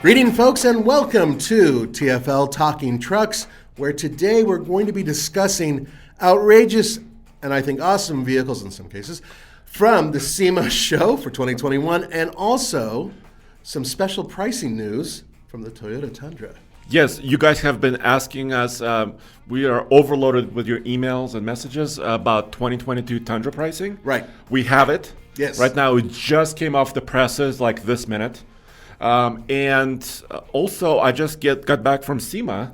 Greeting, folks, and welcome to TFL Talking Trucks, where today we're going to be discussing outrageous and I think awesome vehicles in some cases from the SEMA show for 2021, and also some special pricing news from the Toyota Tundra. Yes, you guys have been asking us. We are overloaded with your emails and messages about 2022 Tundra pricing. Right. We have it. Yes. Right now, it just came off the presses like this minute. And also, I just got back from SEMA,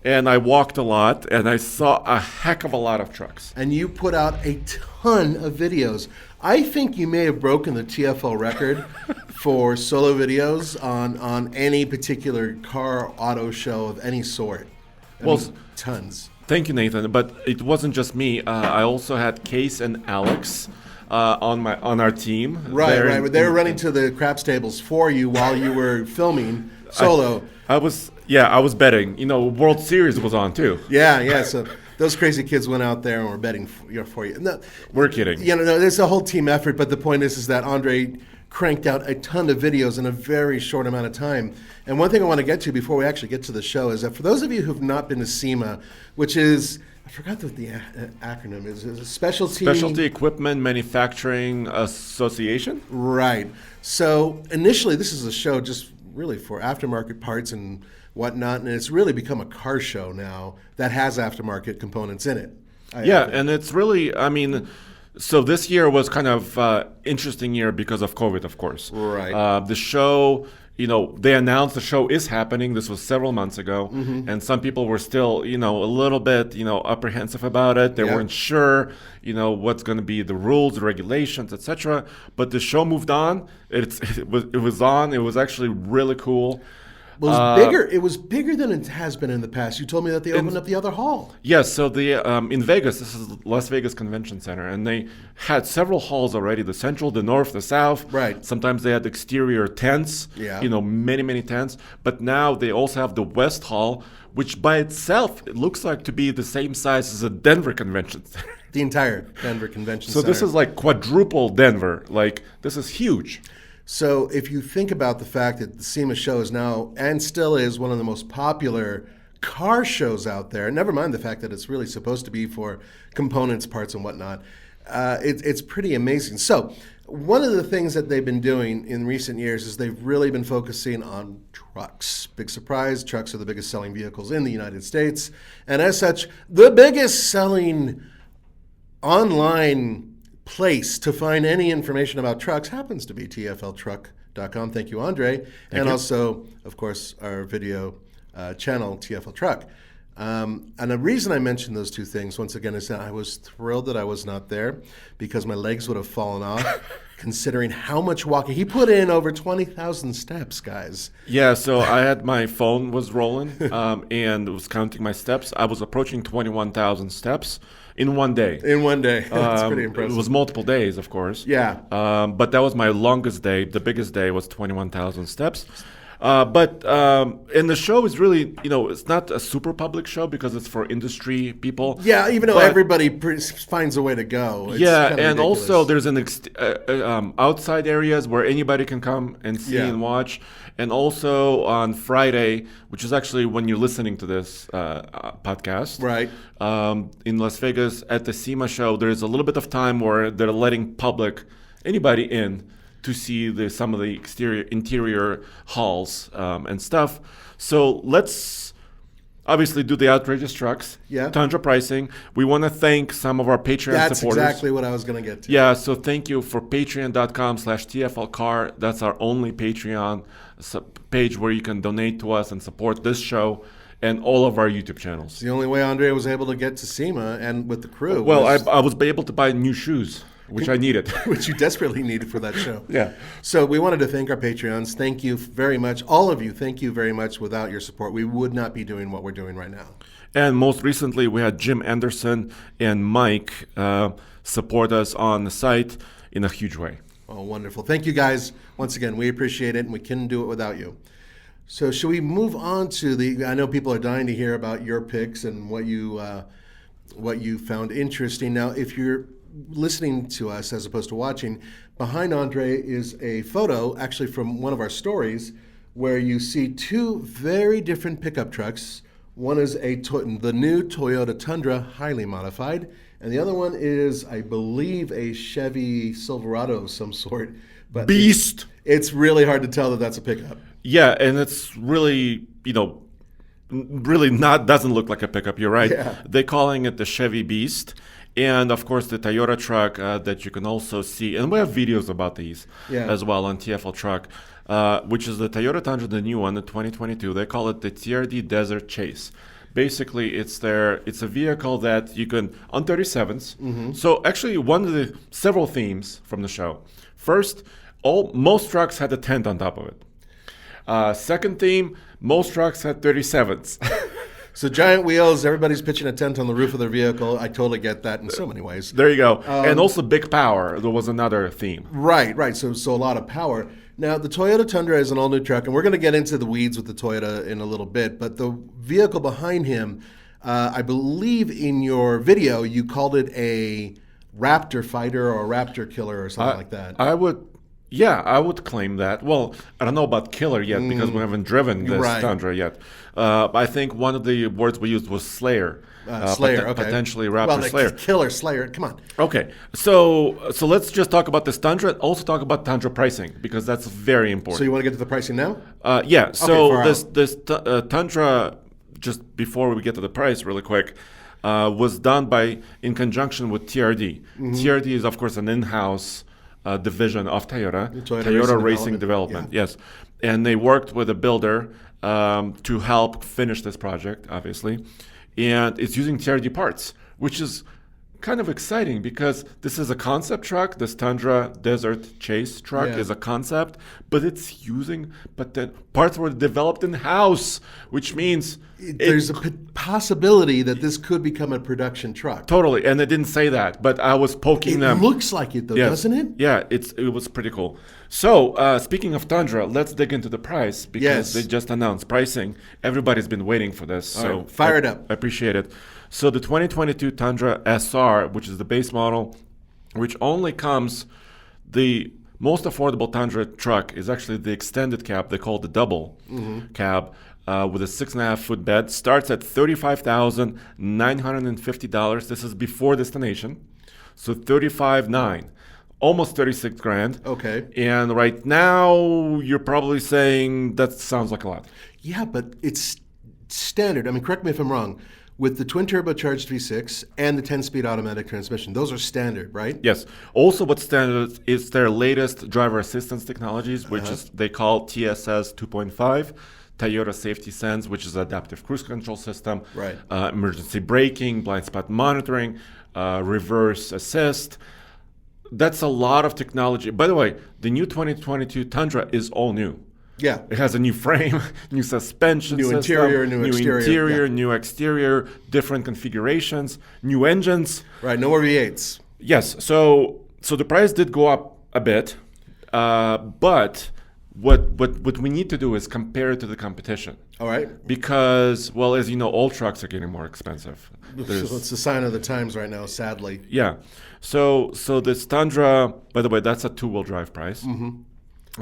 and I walked a lot, and I saw a heck of a lot of trucks. And you put out a ton of videos. I think you may have broken the TFL record for solo videos on any particular car auto show of any sort. Tons. Thank you, Nathan. But it wasn't just me. I also had Case and Alex on our team. Right. They were running to the craps tables for you while you were filming solo. I was betting. World Series was on too. Yeah. So those crazy kids went out there and were betting for you. No, we're kidding. There's a whole team effort, but the point is that Andre cranked out a ton of videos in a very short amount of time. And one thing I want to get to before we actually get to the show is that for those of you who've not been to SEMA, which is, I forgot what the acronym is. It's a Specialty Equipment Manufacturing Association? Right. So initially, this is a show just really for aftermarket parts and whatnot, and it's really become a car show now that has aftermarket components in it. And it's really, so this year was kind of interesting year because of COVID, of course. Right. The show, they announced the show is happening. This was several months ago, and some people were still, a little bit, apprehensive about it. They weren't sure, what's going to be the rules, the regulations, etc. But the show moved on. It was on. It was actually really cool. It was bigger. It was bigger than it has been in the past. You told me that they opened up the other hall. Yes, so in Vegas, this is Las Vegas Convention Center, and they had several halls already: the central, the north, the south. Right. Sometimes they had exterior tents. Yeah. Many tents. But now they also have the West Hall, which by itself it looks like to be the same size as a Denver Convention Center. The entire Denver Convention Center. So this is like quadruple Denver. Like, this is huge. So if you think about the fact that the SEMA show is now and still is one of the most popular car shows out there, never mind the fact that it's really supposed to be for components, parts, and whatnot, it's pretty amazing. So one of the things that they've been doing in recent years is they've really been focusing on trucks. Big surprise, trucks are the biggest selling vehicles in the United States. And as such, the biggest selling online place to find any information about trucks happens to be tfltruck.com. Thank you, Andre. And also, of course, our video channel, TFL Truck. And the reason I mentioned those two things, once again, is that I was thrilled that I was not there because my legs would have fallen off considering how much walking. He put in over 20,000 steps, guys. Yeah, so I had my phone was rolling and was counting my steps. I was approaching 21,000 steps. In one day. That's pretty impressive. It was multiple days, of course. Yeah. But that was my longest day. The biggest day was 21,000 steps. And the show is really, it's not a super public show because it's for industry people. Yeah, even though everybody finds a way to go. It's and ridiculous. Also there's outside areas where anybody can come and see and watch. And also on Friday, which is actually when you're listening to this podcast, right? In Las Vegas at the SEMA show, there's a little bit of time where they're letting anybody in to see some of the interior halls and stuff. So let's obviously do the outrageous trucks. Yeah. Tundra pricing. We want to thank some of our Patreon supporters. That's exactly what I was going to get to. Yeah, so thank you for patreon.com/TFLcar. That's our only Patreon page where you can donate to us and support this show and all of our YouTube channels. It's the only way Andre was able to get to SEMA and with the crew. Well, I was able to buy new shoes, which I needed. Which you desperately needed for that show. Yeah. So we wanted to thank our Patreons. Thank you very much. All of you, thank you very much. Without your support, we would not be doing what we're doing right now. And most recently, we had Jim Anderson and Mike support us on the site in a huge way. Oh, wonderful. Thank you, guys. Once again, we appreciate it, and we couldn't do it without you. So should we move on to I know people are dying to hear about your picks and what you found interesting. Now, if you're listening to us as opposed to watching, behind Andre is a photo actually from one of our stories where you see two very different pickup trucks. One is the new Toyota Tundra, highly modified, and the other one is, I believe, a Chevy Silverado of some sort. But Beast. It's really hard to tell that that's a pickup. Yeah, and it's really, really doesn't look like a pickup. You're right. Yeah. They're calling it the Chevy Beast. And of course, the Toyota truck that you can also see, and we have videos about these as well on TFL Truck, which is the Toyota Tundra, the new one, the 2022. They call it the TRD Desert Chase. Basically, it's a vehicle that you can on 37s. Mm-hmm. So actually, one of the several themes from the show. First, most trucks had a tent on top of it. Second theme, most trucks had 37s. So giant wheels, everybody's pitching a tent on the roof of their vehicle. I totally get that in so many ways. There you go. And also big power. There was another theme. Right. So a lot of power. Now, the Toyota Tundra is an all-new truck, and we're going to get into the weeds with the Toyota in a little bit, but the vehicle behind him, I believe in your video, you called it a Raptor fighter or a Raptor killer or something like that. I would claim that. Well, I don't know about killer yet because we haven't driven this Tundra yet. I think one of the words we used was Slayer. Slayer, okay. Potentially Raptor Slayer. Killer, Slayer, come on. Okay, so let's just talk about this Tundra. Also talk about Tundra pricing because that's very important. So you want to get to the pricing now? Yeah. So this Tundra, just before we get to the price, really quick, was done in conjunction with TRD. Mm-hmm. TRD is of course an in-house division of Toyota Racing Development. Yeah. Yes, and they worked with a builder to help finish this project, obviously, and it's using TRD parts, which is kind of exciting because this is a concept truck. This Tundra Desert Chase truck is a concept, but then parts were developed in-house, which means there's a possibility that this could become a production truck. Totally, and they didn't say that, but I was poking them. It looks like it, though, doesn't it? Yeah, it was pretty cool. So, speaking of Tundra, let's dig into the price because they just announced pricing. Everybody's been waiting for this, All right, fire it up. I appreciate it. So the 2022 Tundra SR, which is the base model, which only comes, the most affordable Tundra truck is actually the extended cab. They call it the double cab with a 6.5-foot bed. Starts at $35,950. This is before destination. So $35,900. Almost $36,000. Okay. And right now, you're probably saying that sounds like a lot. Yeah, but it's standard. I mean, correct me if I'm wrong. With the twin turbocharged V6 and the 10-speed automatic transmission, those are standard, right? Yes. Also, what's standard is their latest driver assistance technologies, which is they call TSS 2.5. Toyota Safety Sense, which is adaptive cruise control system, right? Emergency braking, blind spot monitoring, reverse assist. That's a lot of technology. By the way, the new 2022 Tundra is all new. Yeah. It has a new frame, new suspension new system, interior, new exterior, new exterior, different configurations, new engines. Right, no more V8s. Yes, so the price did go up a bit, but what we need to do is compare it to the competition. All right. Because, well, as you know, all trucks are getting more expensive. It's a sign of the times right now, sadly. Yeah. So this Tundra, by the way, that's a two-wheel drive price. Mm-hmm.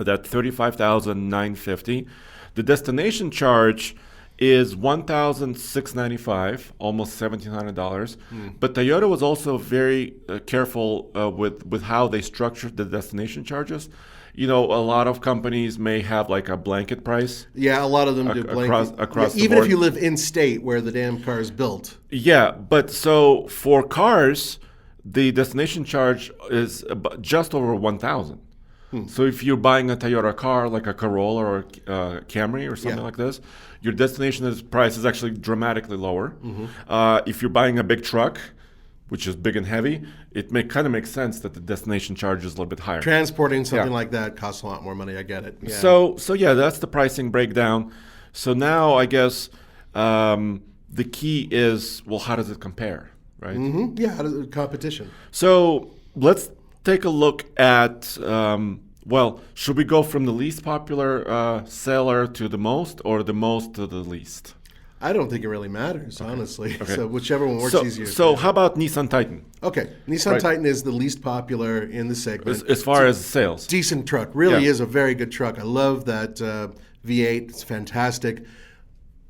That $35,950. The destination charge is $1,695, almost $1,700. But Toyota was also very careful with how they structured the destination charges. You know, a lot of companies may have like a blanket price. Yeah, a lot of them do blanket. Across the even board. If you live in state where the damn car is built. Yeah, but so for cars, the destination charge is just over $1,000. So if you're buying a Toyota car like a Corolla or a Camry or something like this, your destination price is actually dramatically lower. If you're buying a big truck, which is big and heavy, it kind of makes sense that the destination charge is a little bit higher. Transporting something like that costs a lot more money. I get it. Yeah. So yeah, that's the pricing breakdown. So now I guess the key is, well, how does it compare, right? Mm-hmm. Yeah, how does the competition? So let's take a look at, well, should we go from the least popular seller to the most, or the most to the least? I don't think it really matters, honestly. Okay. So whichever one works easier. So how about Nissan Titan? Okay, Nissan Titan is the least popular in the segment. As far as sales. Decent truck. Really is a very good truck. I love that V8. It's fantastic.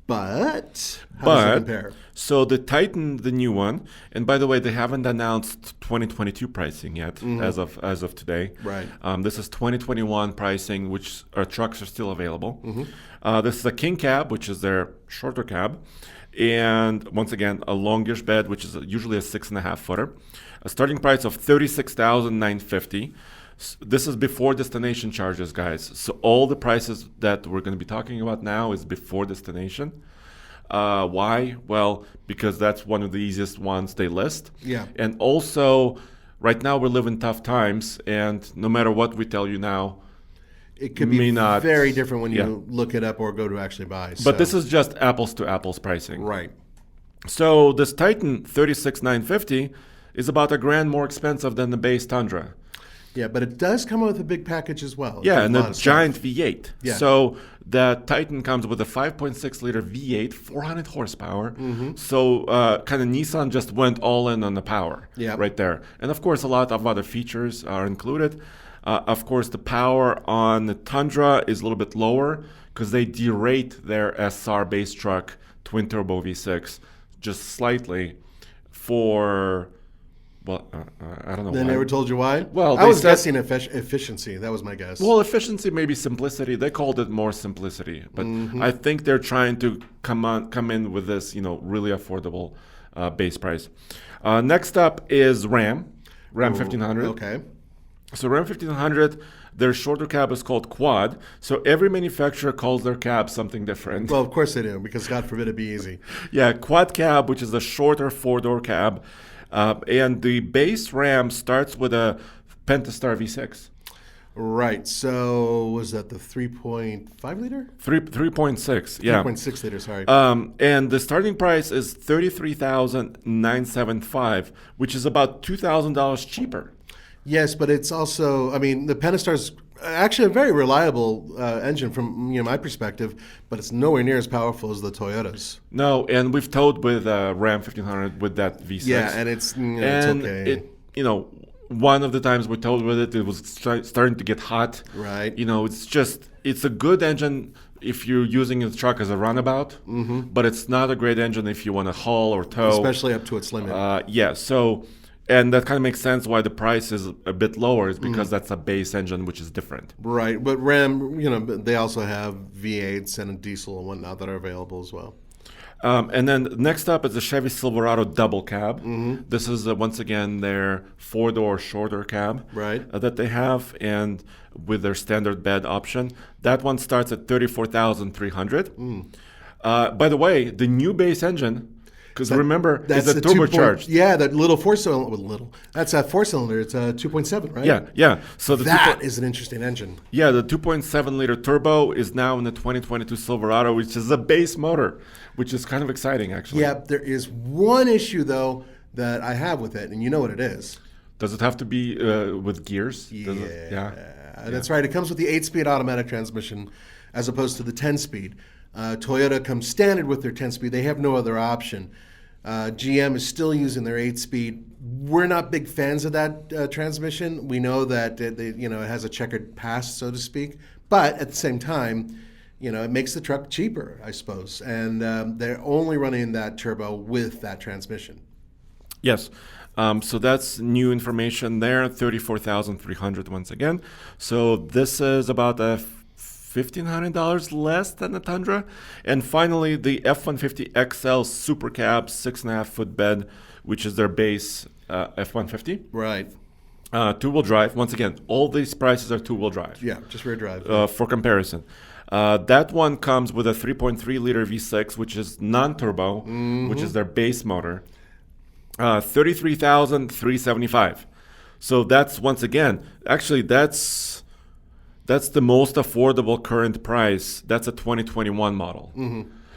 But how does it compare? So the Titan, the new one, and by the way, they haven't announced 2022 pricing yet as of today. Right. This is 2021 pricing, which trucks are still available. This is a king cab, which is their shorter cab, and once again a longish bed, which is usually a 6.5 footer. A starting price of $36,950. This is before destination charges, guys. So all the prices that we're going to be talking about now is before destination. Why? Well, because that's one of the easiest ones they list. Yeah. And also, right now we're living tough times, and no matter what we tell you now, it could be very different when you look it up or go to actually buy. But this is just apples to apples pricing. Right. So this Titan 36,950 is about $1,000 more expensive than the base Tundra. Yeah, but it does come with a big package as well. Yeah, and a giant V8. Yeah. So the Titan comes with a 5.6 liter V8, 400 horsepower. So kind of Nissan just went all in on the power right there. And of course, a lot of other features are included. Of course, the power on the Tundra is a little bit lower because they derate their SR base truck twin turbo V6 just slightly for... Well, I don't know. They why. never told you why? Well, I was guessing efficiency. That was my guess. Well, efficiency, maybe simplicity. They called it more simplicity, but I think they're trying to come in with this, really affordable base price. Next up is Ram 1500. Okay. So Ram 1500, their shorter cab is called Quad. So every manufacturer calls their cab something different. Well, of course they do, because God forbid it be easy. Yeah, Quad cab, which is a shorter four-door cab. And the base Ram starts with a Pentastar V6. Right. So was that the 3.5 liter? 3.6, yeah. 3.6 liter, sorry. And the starting price is $33,975, which is about $2,000 cheaper. Yes, but it's also, the Pentastar's actually a very reliable engine from my perspective, but it's nowhere near as powerful as the Toyotas. No, and we've towed with Ram 1500 with that V6. Yeah, and it's okay. One of the times we towed with it, it was starting to get hot. Right. It's a good engine if you're using the truck as a runabout, but it's not a great engine if you want to haul or tow. Especially up to its limit. And that kind of makes sense why the price is a bit lower, is because that's a base engine, which is different. Right, but Ram, they also have V8s and a diesel and whatnot that are available as well. And then next up is the Chevy Silverado double cab. This is, once again, their four-door shorter cab that they have, and with their standard bed option. That one starts at $34,300. By the way, the new base engine... Because remember, it's a turbocharged. That little four-cylinder. That's a four-cylinder. It's a 2.7, right? Yeah. So that is an interesting engine. Yeah, the 2.7-liter turbo is now in the 2022 Silverado, which is a base motor, which is kind of exciting, actually. Yeah, there is one issue, though, that I have with it, and you know what it is. Does it have to be with gears? Yeah. That's right. It comes with the 8-speed automatic transmission as opposed to the 10-speed. Toyota comes standard with their 10-speed. They have no other option. GM is still using their 8-speed. We're not big fans of that transmission. We know that it has a checkered past, so to speak. But at the same time, it makes the truck cheaper, I suppose. And they're only running that turbo with that transmission. Yes. So that's new information there, $34,300 once again. So this is about $1,500 less than the Tundra. And finally, the F-150 XL Super Cab 6.5-foot bed, which is their base F-150. Right. Two-wheel drive. Once again, all these prices are two-wheel drive. Yeah, just rear drive. For comparison. That one comes with a 3.3-liter V6, which is non-turbo, which is their base motor. $33,375. So that's, once again, actually that's the most affordable current price. That's a 2021 model.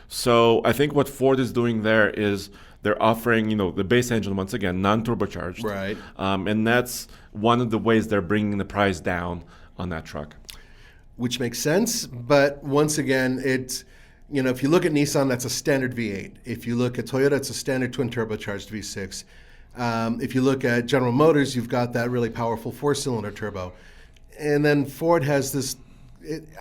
So I think what Ford is doing there is they're offering, the base engine, once again, non-turbocharged. Right. And that's one of the ways they're bringing the price down on that truck. Which makes sense. But once again, it's, if you look at Nissan, that's a standard V8. If you look at Toyota, it's a standard twin turbocharged V6. If you look at General Motors, you've got that really powerful 4-cylinder turbo. And then Ford has this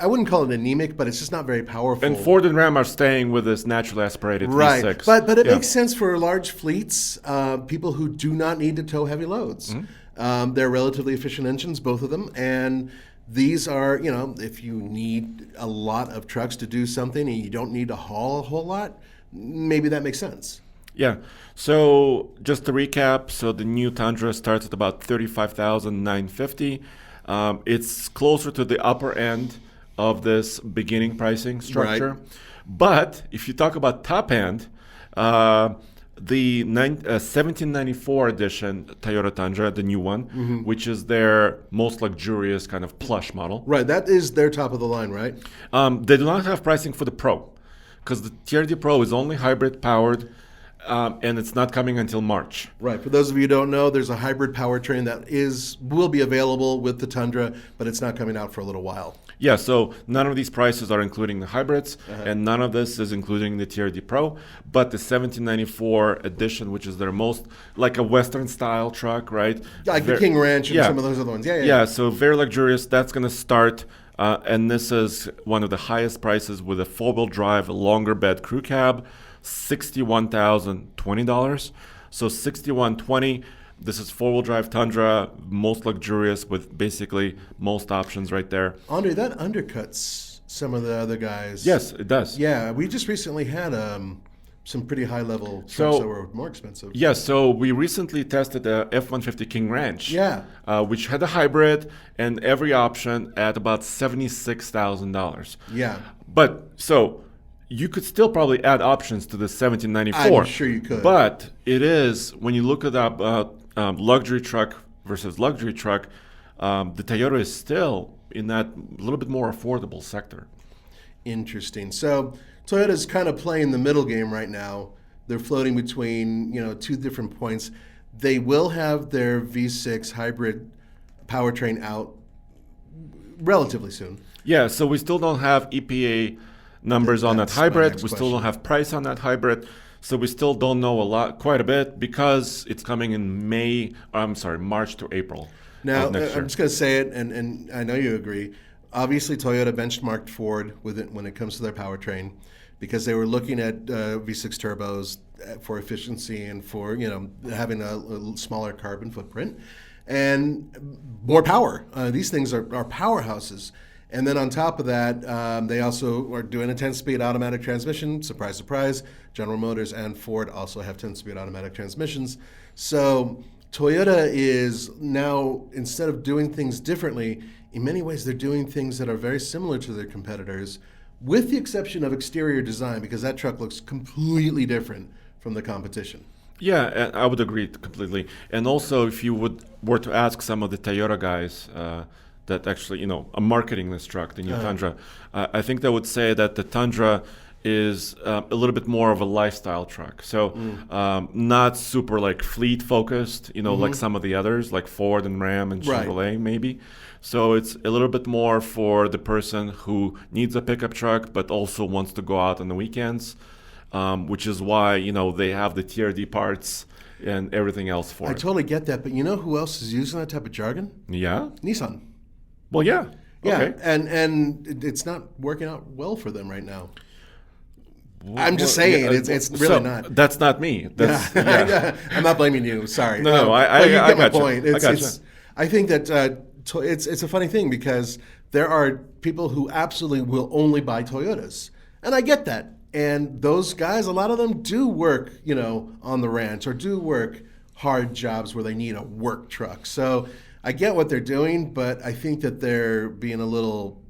I wouldn't call it anemic, but it's just not very powerful. And Ford and Ram are staying with this naturally aspirated right. V6. But it makes sense for large fleets, people who do not need to tow heavy loads. They're relatively efficient engines, both of them, and these are, if you need a lot of trucks to do something and you don't need to haul a whole lot, maybe that makes sense. Yeah. So just to recap, so the new Tundra starts at about $35,950. It's closer to the upper end of this beginning pricing structure. Right. But if you talk about top end, the 1794 edition Toyota Tundra, the new one, which is their most luxurious kind of plush model. Right, that is their top of the line, right? They do not have pricing for the Pro, because the TRD Pro is only hybrid powered, and it's not coming until March. Right. For those of you who don't know, there's a hybrid powertrain that will be available with the Tundra, but it's not coming out for a little while. Yeah, so none of these prices are including the hybrids, and none of this is including the TRD Pro, but the 1794 edition, which is their most, like a Western style truck, right? Like the King Ranch and some of those other ones. Yeah, so very luxurious. That's going to start, and this is one of the highest prices with a four-wheel drive, longer bed crew cab, $61,020. So $61,220. This is four-wheel drive Tundra, most luxurious with basically most options right there. Andre, that undercuts some of the other guys. Yes, it does. Yeah, we just recently had some pretty high-level trucks that were more expensive. Yeah, so we recently tested the F-150 King Ranch, which had a hybrid and every option at about $76,000. Yeah. But so you could still probably add options to the 1794. I'm sure you could. But it is, when you look at luxury truck versus luxury truck, the Toyota is still in that little bit more affordable sector. Interesting. So Toyota's kind of playing the middle game right now. They're floating between, two different points. They will have their V6 hybrid powertrain out relatively soon. Yeah, so we still don't have EPA numbers on that hybrid. We still don't have price on that hybrid. So we still don't know quite a bit, because it's coming in March to April. Now, of next year. I'm just going to say it, and I know you agree. Obviously, Toyota benchmarked Ford with it when it comes to their powertrain, because they were looking at V6 turbos for efficiency and for having a smaller carbon footprint and more power. These things are powerhouses. And then on top of that, they also are doing a 10-speed automatic transmission. Surprise, surprise. General Motors and Ford also have 10-speed automatic transmissions. So Toyota is now, instead of doing things differently, in many ways they're doing things that are very similar to their competitors, with the exception of exterior design, because that truck looks completely different from the competition. Yeah, I would agree completely. And also, if you were to ask some of the Toyota guys that actually, are marketing this truck, the new Tundra, I think they would say that the Tundra is a little bit more of a lifestyle truck. So not super like fleet focused, like some of the others, like Ford and Ram and Chevrolet maybe. So it's a little bit more for the person who needs a pickup truck but also wants to go out on the weekends, which is why, they have the TRD parts and everything else for it. I totally get that, but you know who else is using that type of jargon? Yeah? Nissan. Well, yeah. Yeah, okay. and it's not working out well for them right now. I'm just saying, it's really not. That's not me. That's, I'm not blaming you. Sorry. No, but you get my got point. you. I got you. I think that it's a funny thing, because there are people who absolutely will only buy Toyotas, and I get that. And those guys, a lot of them do work, on the ranch, or do work hard jobs where they need a work truck. So I get what they're doing, but I think that they're being a little,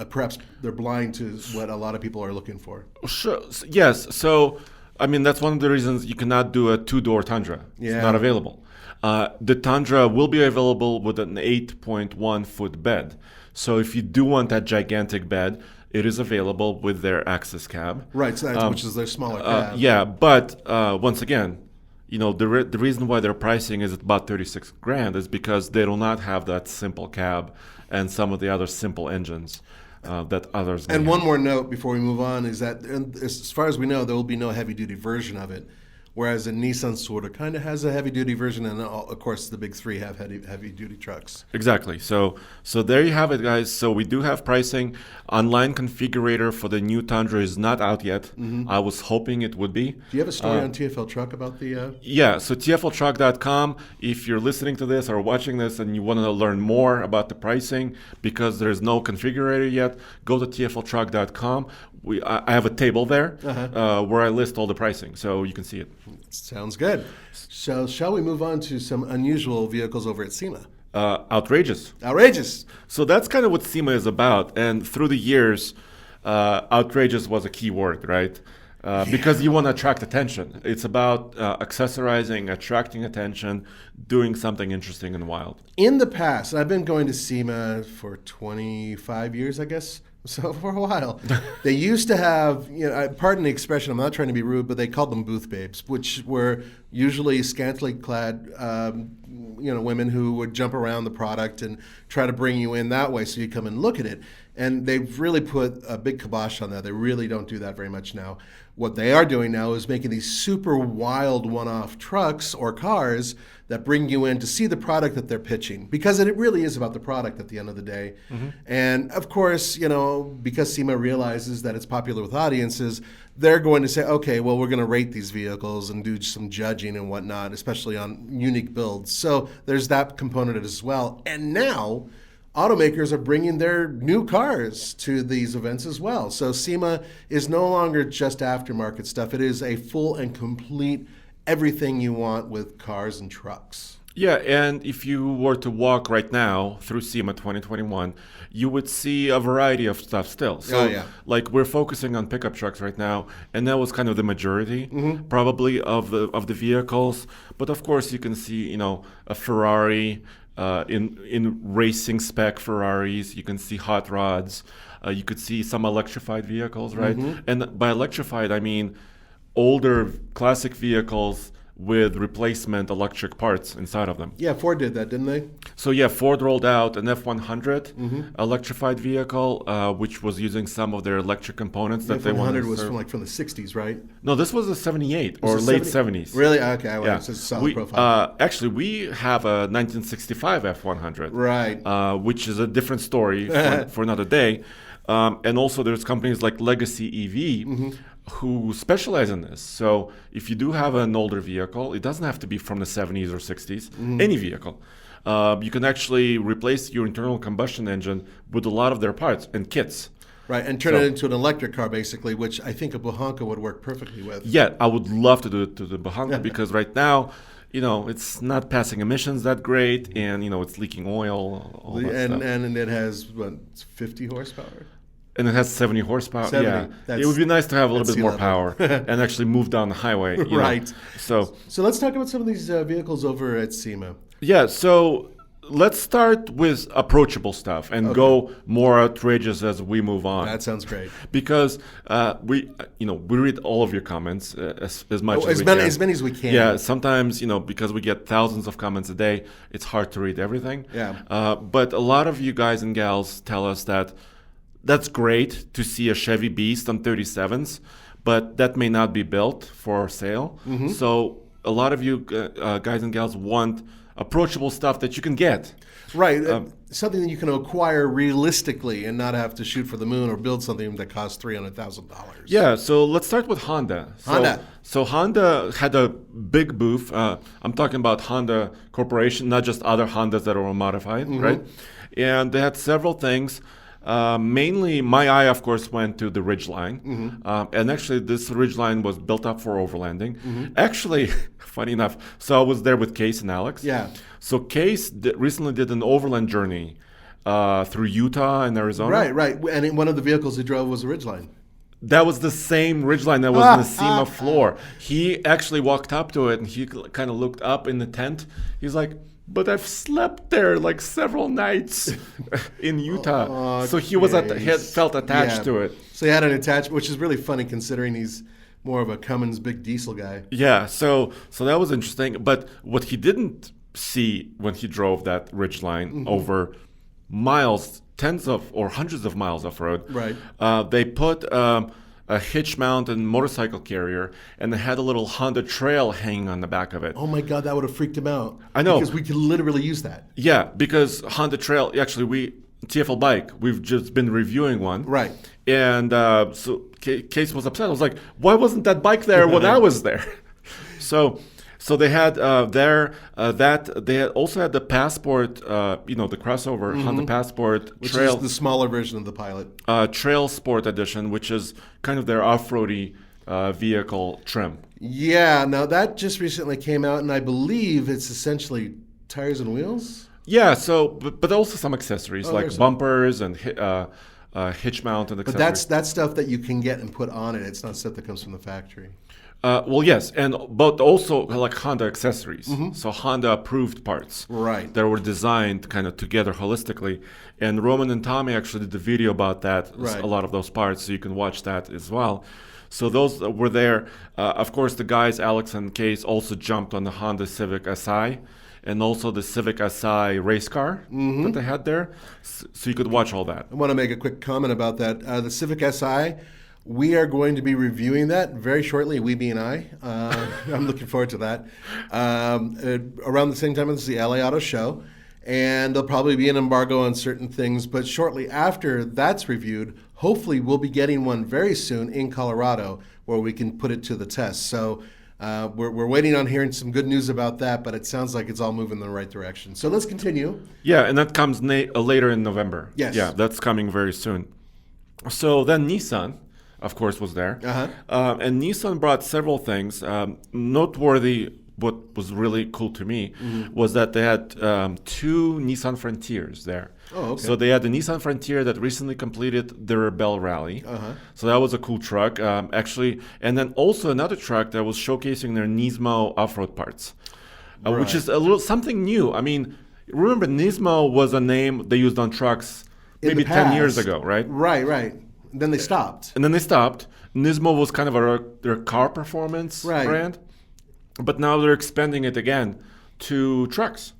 perhaps they're blind to what a lot of people are looking for. Sure. Yes. So, I mean, that's one of the reasons you cannot do a two-door Tundra. Yeah. It's not available. The Tundra will be available with an 8.1-foot bed. So if you do want that gigantic bed, it is available with their Access cab. Right, so that's, which is their smaller cab. Yeah, but once again, the reason why their pricing is about $36,000 is because they do not have that simple cab and some of the other simple engines that others may And have. one more note before we move on is that, as far as we know, there will be no heavy-duty version of it. whereas a Nissan sort of kind of has a heavy-duty version, and of course the big three have heavy-duty trucks. Exactly. So there you have it, guys. So we do have pricing. Online configurator for the new Tundra is not out yet. I was hoping it would be. Do you have a story on TFL Truck about the... Yeah, so TFLtruck.com, if you're listening to this or watching this and you want to learn more about the pricing, because there's no configurator yet, go to TFLtruck.com. I have a table there where I list all the pricing, so you can see it. Sounds good. So shall we move on to some unusual vehicles over at SEMA? Outrageous. Outrageous. So that's kind of what SEMA is about. And through the years, outrageous was a key word, right? Because you want to attract attention. It's about accessorizing, attracting attention, doing something interesting and wild. In the past, I've been going to SEMA for 25 years, I guess. So for a while, they used to have, pardon the expression, I'm not trying to be rude, but they called them booth babes, which were usually scantily clad, women who would jump around the product and try to bring you in that way so you come and look at it. And they've really put a big kibosh on that. They really don't do that very much now. What they are doing now is making these super wild one-off trucks or cars that bring you in to see the product that they're pitching, because it really is about the product at the end of the day. And of course, because SEMA realizes that it's popular with audiences, they're going to say, okay, well, we're going to rate these vehicles and do some judging and whatnot, especially on unique builds. So there's that component as well. And now automakers are bringing their new cars to these events as well. So SEMA is no longer just aftermarket stuff. It is a full and complete everything you want with cars and trucks. Yeah, and if you were to walk right now through SEMA 2021, you would see a variety of stuff still. So, like, we're focusing on pickup trucks right now, and that was kind of the majority, probably, of the vehicles. But of course, you can see, a Ferrari in racing spec Ferraris. You can see hot rods. You could see some electrified vehicles, right? And by electrified, I mean older classic vehicles with replacement electric parts inside of them. Yeah, Ford did that, didn't they? So yeah, Ford rolled out an F-100 electrified vehicle, which was using some of their electric components that they wanted. F-100 was from the 60s, right? No, this was a 78 or late 70s. Really? Okay, it's a solid profile. Actually, we have a 1965 F-100, right? Which is a different story for another day. And also, there's companies like Legacy EV. Who specialize in this. So if you do have an older vehicle, it doesn't have to be from the 70s or 60s, any vehicle. You can actually replace your internal combustion engine with a lot of their parts and kits. Right, and turn it into an electric car, basically, which I think a Buhanka would work perfectly with. Yeah, I would love to do it to the Buhanka because right now, it's not passing emissions that great, and, it's leaking oil, all that stuff. And it has, 50 horsepower? And it has 70 horsepower. 70. Yeah, it would be nice to have a little bit more power and actually move down the highway. Right. So let's talk about some of these vehicles over at SEMA. Yeah. So let's start with approachable stuff and go more outrageous as we move on. That sounds great. Because we read all of your comments as much as we can. As many as we can. Yeah. Sometimes because we get thousands of comments a day, it's hard to read everything. Yeah. But a lot of you guys and gals tell us that. That's great to see a Chevy Beast on 37s, but that may not be built for sale. So a lot of you guys and gals want approachable stuff that you can get. Right. Something that you can acquire realistically and not have to shoot for the moon or build something that costs $300,000. Yeah, so let's start with Honda. So Honda had a big booth. I'm talking about Honda Corporation, not just other Hondas that are modified, right? And they had several things. Mainly, my eye, of course, went to the Ridgeline. And actually, this Ridgeline was built up for overlanding. Actually, funny enough, so I was there with Case and Alex. Yeah. So Case recently did an overland journey through Utah and Arizona. Right. And one of the vehicles he drove was a Ridgeline. That was the same Ridgeline that was on the SEMA floor. He actually walked up to it, and he kind of looked up in the tent. He's like, but I've slept there like several nights in Utah. So he had felt attached to it. So he had an attachment, which is really funny considering he's more of a Cummins big diesel guy. Yeah, so that was interesting. But what he didn't see when he drove that Ridgeline over miles, tens of or hundreds of miles off road, right? They put a hitch mount and motorcycle carrier, and it had a little Honda Trail hanging on the back of it. Oh my God, that would have freaked him out. I know. Because we could literally use that. Yeah, because Honda Trail, actually, TFL Bike, we've just been reviewing one. Right. And so Case was upset. I was like, why wasn't that bike there when I was there? So they had they had also had the Passport, the crossover Honda Passport Which Trail, is the smaller version of the Pilot. Trail Sport Edition, which is kind of their off-roady vehicle trim. Yeah, now that just recently came out, and I believe it's essentially tires and wheels. Yeah, so but also some accessories like bumpers and hitch mount and accessories. But that's stuff that you can get and put on it. It's not stuff that comes from the factory. Well, yes, but also like Honda accessories. So Honda approved parts, Right. that were designed kind of together holistically. And Roman and Tommy actually did the video about that, Right. a lot of those parts, so you can watch that as well. So those were there. Of course, the guys, Alex and Case, also jumped on the Honda Civic Si and also the Civic Si race car that they had there. So you could watch all that. I want to make a quick comment about that. The Civic Si, we are going to be reviewing that very shortly, we being I. I'm looking forward to that. Around the same time as the LA Auto Show. And there'll probably be an embargo on certain things. But shortly after that's reviewed, hopefully we'll be getting one very soon in Colorado where we can put it to the test. So we're waiting on hearing some good news about that, but it sounds like it's all moving in the right direction. So let's continue. Yeah, and that comes later in November. Yes. Yeah, that's coming very soon. So then Nissan, of course, was there. And Nissan brought several things. Noteworthy, what was really cool to me, was that they had two Nissan Frontiers there. Oh, okay. So they had the Nissan Frontier that recently completed the Rebel Rally. So that was a cool truck, actually. And then also another truck that was showcasing their Nismo off-road parts, which is a little something new. I mean, remember Nismo was a name they used on trucks maybe 10 years ago, right? Right. Then they stopped. And then they stopped. Nismo was kind of their car performance brand. But now they're expanding it again to trucks.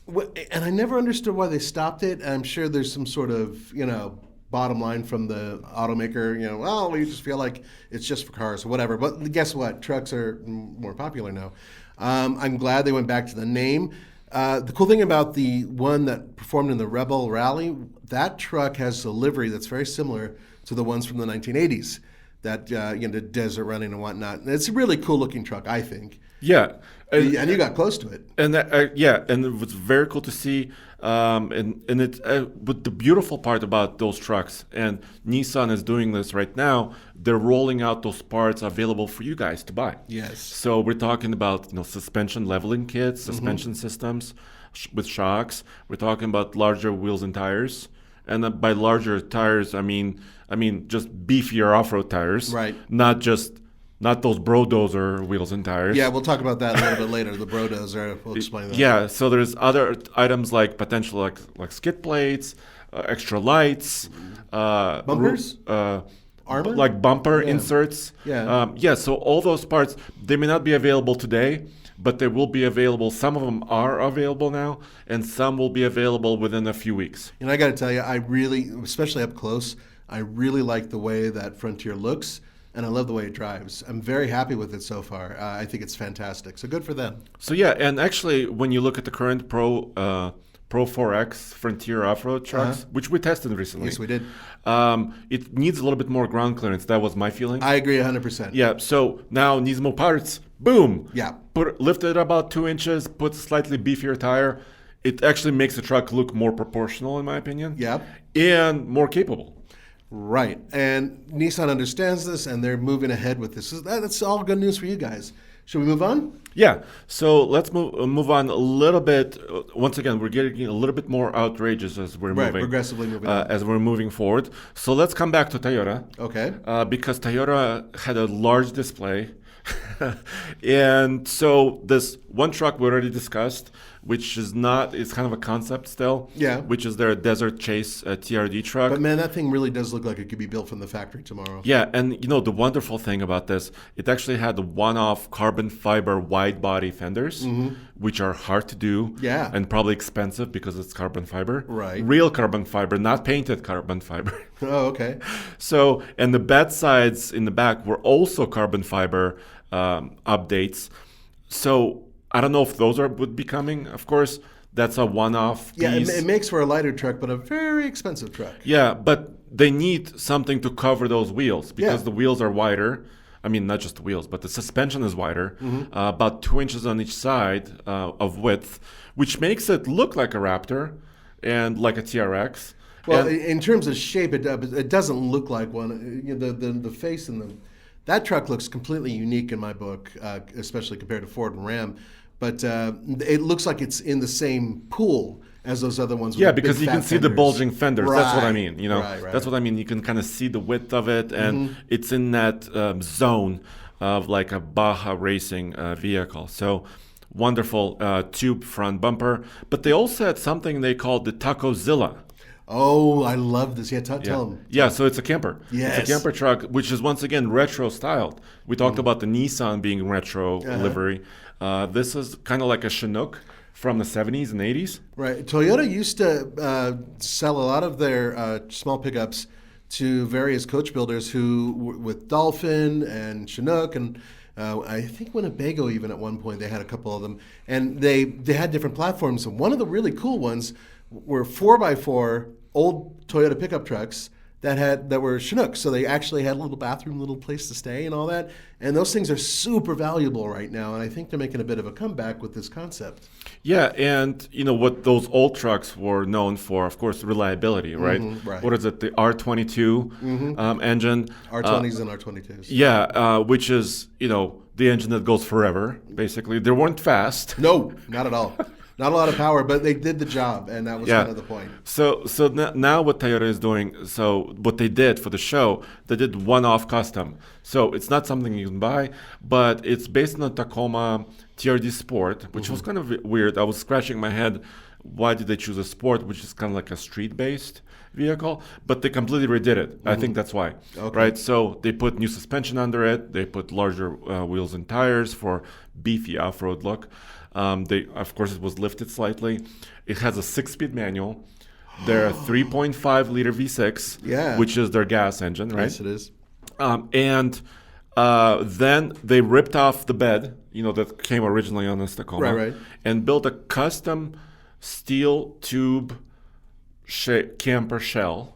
And I never understood why they stopped it. I'm sure there's some sort of, bottom line from the automaker, we just feel like it's just for cars or whatever. But guess what? Trucks are more popular now. I'm glad they went back to the name. The cool thing about the one that performed in the Rebel Rally, that truck has a livery that's very similar to the ones from the 1980s. That the desert running and whatnot. And it's a really cool looking truck, I think. Yeah, and you got close to it. And and it was very cool to see. And it but the beautiful part about those trucks, and Nissan is doing this right now. They're rolling out those parts available for you guys to buy. Yes. So we're talking about suspension leveling kits, suspension systems with shocks. We're talking about larger wheels and tires. And by larger tires, I mean just beefier off-road tires, right? Not those Brodozer wheels and tires. Yeah, we'll talk about that a little bit later. The Brodozer, we'll explain that. Yeah, so there's other items like potential like skid plates, extra lights, bumpers, armor, like bumper inserts. Yeah, So all those parts, they may not be available today, but they will be available. Some of them are available now, and some will be available within a few weeks. And I got to tell you, I really, especially up close, I really like the way that Frontier looks, and I love the way it drives. I'm very happy with it so far. I think it's fantastic. So good for them. So yeah, and actually, when you look at the current Pro 4X Frontier off-road trucks, which we tested recently. Yes, we did. It needs a little bit more ground clearance. That was my feeling. I agree 100%. Yeah, so now Nismo parts, boom. Yeah. Lift it about 2 inches, put a slightly beefier tire. It actually makes the truck look more proportional, in my opinion. Yeah. And more capable. Right. And Nissan understands this, and they're moving ahead with this. So that's all good news for you guys. Should we move on? Yeah. So let's move on a little bit. Once again, we're getting a little bit more outrageous as we're moving. Progressively moving on. As we're moving forward. So let's come back to Toyota. Okay. Because Toyota had a large display. And so this one truck we already discussed, which is not, it's kind of a concept still. Yeah. Which is their Desert Chase TRD truck. But man, that thing really does look like it could be built from the factory tomorrow. Yeah, and the wonderful thing about this, it actually had the one-off carbon fiber wide body fenders, which are hard to do. Yeah. And probably expensive because it's carbon fiber. Right. Real carbon fiber, not painted carbon fiber. Oh, okay. So, and the bed sides in the back were also carbon fiber updates. So I don't know if those would be coming. Of course, that's a one-off piece. Yeah, it makes for a lighter truck, but a very expensive truck. Yeah, but they need something to cover those wheels because the wheels are wider. I mean, not just the wheels, but the suspension is wider, about 2 inches on each side of width, which makes it look like a Raptor and like a TRX. Well, in terms of shape, it doesn't look like one. The face and that truck looks completely unique in my book, especially compared to Ford and Ram. But it looks like it's in the same pool as those other ones. Yeah, because you can see the bulging fenders. Right. That's what I mean. Right. That's what I mean. You can kind of see the width of it, and it's in that zone of like a Baja racing vehicle. So wonderful tube front bumper. But they also had something they called the Tacozilla. Oh, I love this. Yeah, tell them. Yeah, so it's a camper. Yes. It's a camper truck, which is once again retro styled. We talked about the Nissan being retro livery. This is kind of like a Chinook from the 70s and 80s. Right. Toyota used to sell a lot of their small pickups to various coach builders who, with Dolphin and Chinook, and I think Winnebago even at one point, they had a couple of them. And they had different platforms. And one of the really cool ones were 4x4 old Toyota pickup trucks that were Chinooks. So they actually had a little bathroom, little place to stay and all that. And those things are super valuable right now. And I think they're making a bit of a comeback with this concept. Yeah, and what those old trucks were known for, of course, reliability, right? Right. What is it, the R22 engine? R20s and R22s. Yeah, which is, the engine that goes forever, basically. They weren't fast. No, not at all. Not a lot of power, but they did the job, and that was kind of the point. So now what Toyota is doing, so what they did for the show, they did one-off custom. So it's not something you can buy, but it's based on a Tacoma TRD Sport, which was kind of weird. I was scratching my head, why did they choose a Sport, which is kind of like a street-based vehicle? But they completely redid it. I think that's why. Okay. Right? So they put new suspension under it. They put larger wheels and tires for beefy off-road look. Of course, it was lifted slightly. It has a 6-speed manual. They're a 3.5 liter V6, which is their gas engine, right? Yes, it is. And then they ripped off the bed, that came originally on this Tacoma, right. and built a custom steel tube camper shell,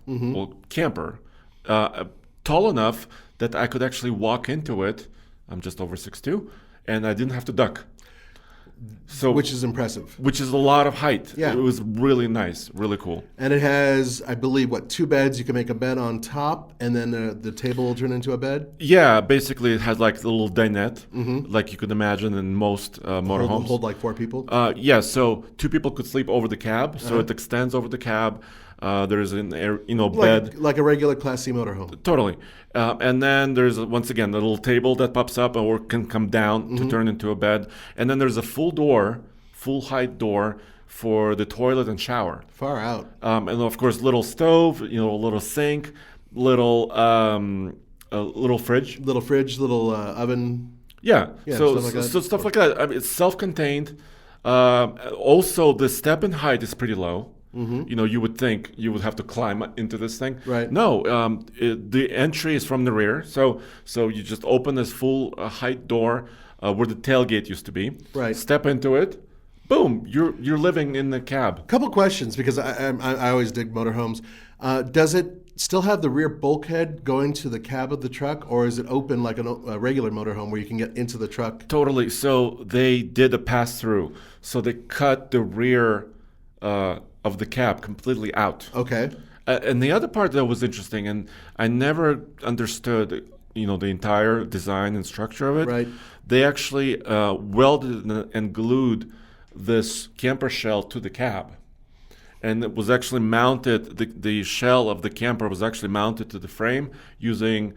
camper, tall enough that I could actually walk into it. I'm just over 6'2", and I didn't have to duck. So, which is impressive. Which is a lot of height. Yeah. It was really nice, really cool. And it has, I believe, 2 beds? You can make a bed on top, and then the table will turn into a bed? Yeah, basically it has like a little dinette, like you could imagine in most motorhomes. Hold like 4 people? Yeah, so 2 people could sleep over the cab, so it extends over the cab. There's an bed. Like a regular Class C motorhome. Totally. And then there's, once again, a little table that pops up or can come down to turn into a bed. And then there's a full height door for the toilet and shower. Far out. And of course, little stove, a little sink, little fridge. Little oven. Yeah. Stuff like that. So stuff like that. I mean, it's self-contained. Also, the step-in height is pretty low. You would think you would have to climb into this thing. Right. No, the entry is from the rear. So you just open this full height door where the tailgate used to be. Right. Step into it. Boom. You're living in the cab. Couple questions, because I always dig motorhomes. Does it still have the rear bulkhead going to the cab of the truck, or is it open like a regular motorhome where you can get into the truck? Totally. So they did a pass-through. So they cut the rear of the cab completely out. Okay. And the other part that was interesting, and I never understood, the entire design and structure of it. Right. They actually welded and glued this camper shell to the cab. And it was actually mounted, the shell of the camper was actually mounted to the frame using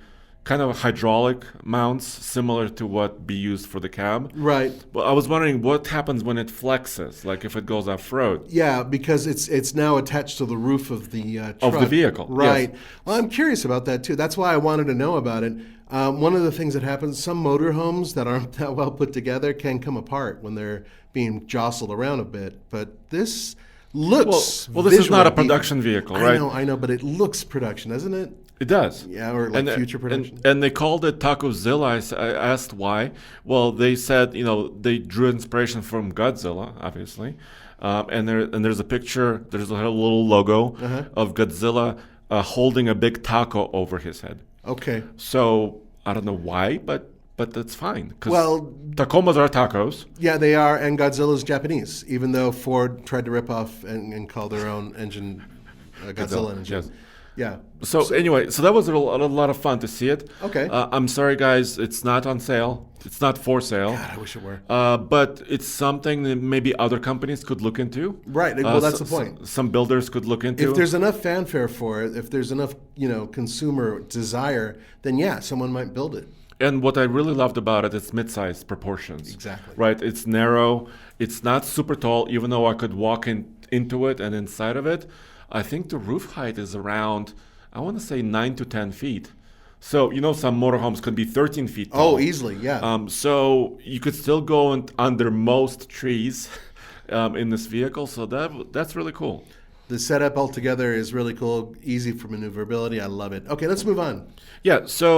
kind of hydraulic mounts, similar to what be used for the cab. Right. But I was wondering what happens when it flexes, like if it goes off-road. Yeah, because it's now attached to the roof of the truck. Of the vehicle, Right. yes. Well, I'm curious about that too. That's why I wanted to know about it. One of the things that happens, some motorhomes that aren't that well put together can come apart when they're being jostled around a bit. But this looks Well, this is not a visually production vehicle, right? I know, but it looks production, doesn't it? It does. Yeah, or like future production. And they called it Tacozilla. I asked why. Well, they said, they drew inspiration from Godzilla, obviously. And there's a picture, there's a little logo of Godzilla holding a big taco over his head. Okay. So I don't know why, but that's fine. 'Cause Well, Tacomas are tacos. yeah, they are, and Godzilla's Japanese, even though Ford tried to rip off and call their own engine Godzilla engine. Yes. Yeah. So anyway, so that was a lot of fun to see it. Okay. I'm sorry, guys, it's not on sale. It's not for sale. God, I wish it were. But it's something that maybe other companies could look into. Right. Well, that's the point. Some builders could look into. If there's enough fanfare for it, if there's enough, consumer desire, then yeah, someone might build it. And what I really loved about it is mid-sized proportions. Exactly. Right. It's narrow. It's not super tall, even though I could walk into it and inside of it. I think the roof height is around, I want to say 9 to 10 feet. So, some motorhomes could be 13 feet tall. Oh, easily, yeah. So you could still go under most trees in this vehicle. So that's really cool. The setup altogether is really cool, easy for maneuverability. I love it. Okay, let's move on. Yeah, so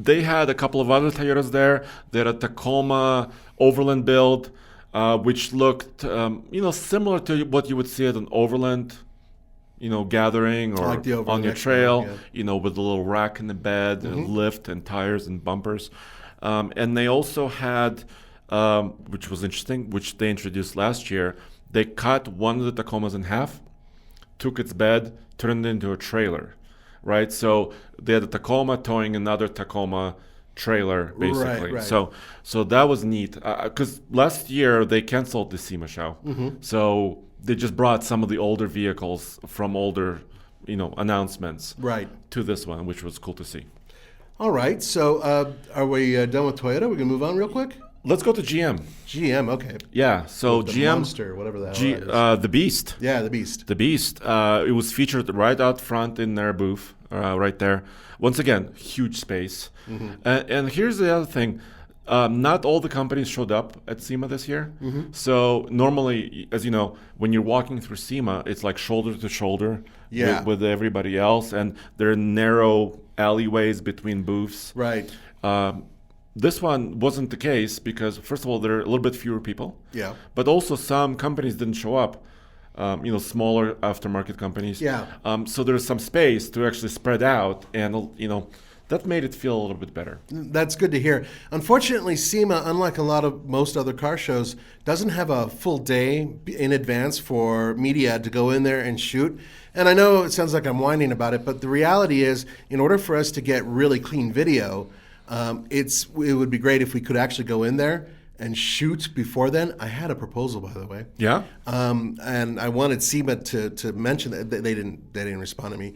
they had a couple of other Toyotas there. They had a Tacoma Overland build, which looked, similar to what you would see at an Overland gathering or like the Overland on your Tahoe, trail, yeah. with a little rack in the bed, and lift and tires and bumpers. And they also had, which was interesting, which they introduced last year, they cut one of the Tacomas in half, took its bed, turned it into a trailer, right? So they had a Tacoma towing another Tacoma trailer, basically. Right. So that was neat. Because last year they canceled the SEMA show. So they just brought some of the older vehicles from older, announcements to this one, which was cool to see. All right. So are we done with Toyota? We can move on real quick? Let's go to GM. GM, okay. Yeah, so The GM, Monster, whatever the hell that is. the Beast. Yeah, the Beast. The Beast. It was featured right out front in their booth, right there. Once again, huge space. And here's the other thing. Not all the companies showed up at SEMA this year. So normally, as you know, when you're walking through SEMA, it's like shoulder to shoulder with everybody else. And there are narrow alleyways between booths. Right. This one wasn't the case because, first of all, there are a little bit fewer people. Yeah. But also some companies didn't show up, smaller aftermarket companies. Yeah. So there's some space to actually spread out and, that made it feel a little bit better. That's good to hear. Unfortunately, SEMA, unlike most other car shows, doesn't have a full day in advance for media to go in there and shoot. And I know it sounds like I'm whining about it, but the reality is, in order for us to get really clean video, it would be great if we could actually go in there and shoot before then. I had a proposal, by the way. Yeah. And I wanted SEMA to mention that they didn't respond to me.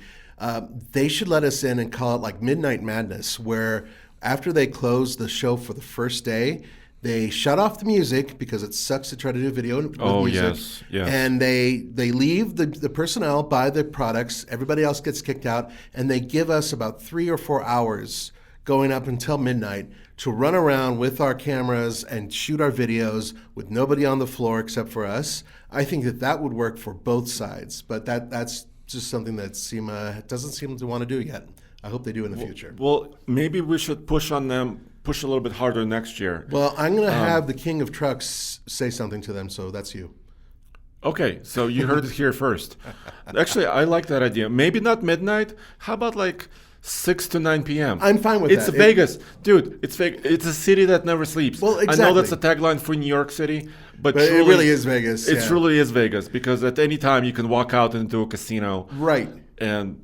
They should let us in and call it like Midnight Madness, where after they close the show for the first day, they shut off the music because it sucks to try to do video with music. Yes. And they leave the personnel buy the products. Everybody else gets kicked out, and they give us about 3 or 4 hours going up until midnight to run around with our cameras and shoot our videos with nobody on the floor except for us. I think that would work for both sides, but that's just something that SEMA doesn't seem to want to do yet. I hope they do in the future. Well, maybe we should push on them, push a little bit harder next year. Well, I'm going to have the king of trucks say something to them, so that's you. Okay, so you heard it here first. Actually, I like that idea. Maybe not midnight. How about like 6 to 9 p.m.? I'm fine with that. It's Vegas. Dude, it's Vegas. It's a city that never sleeps. Well, exactly. I know that's a tagline for New York City, but But truly, it really is Vegas. It yeah. truly is Vegas because at any time you can walk out into a casino. Right. And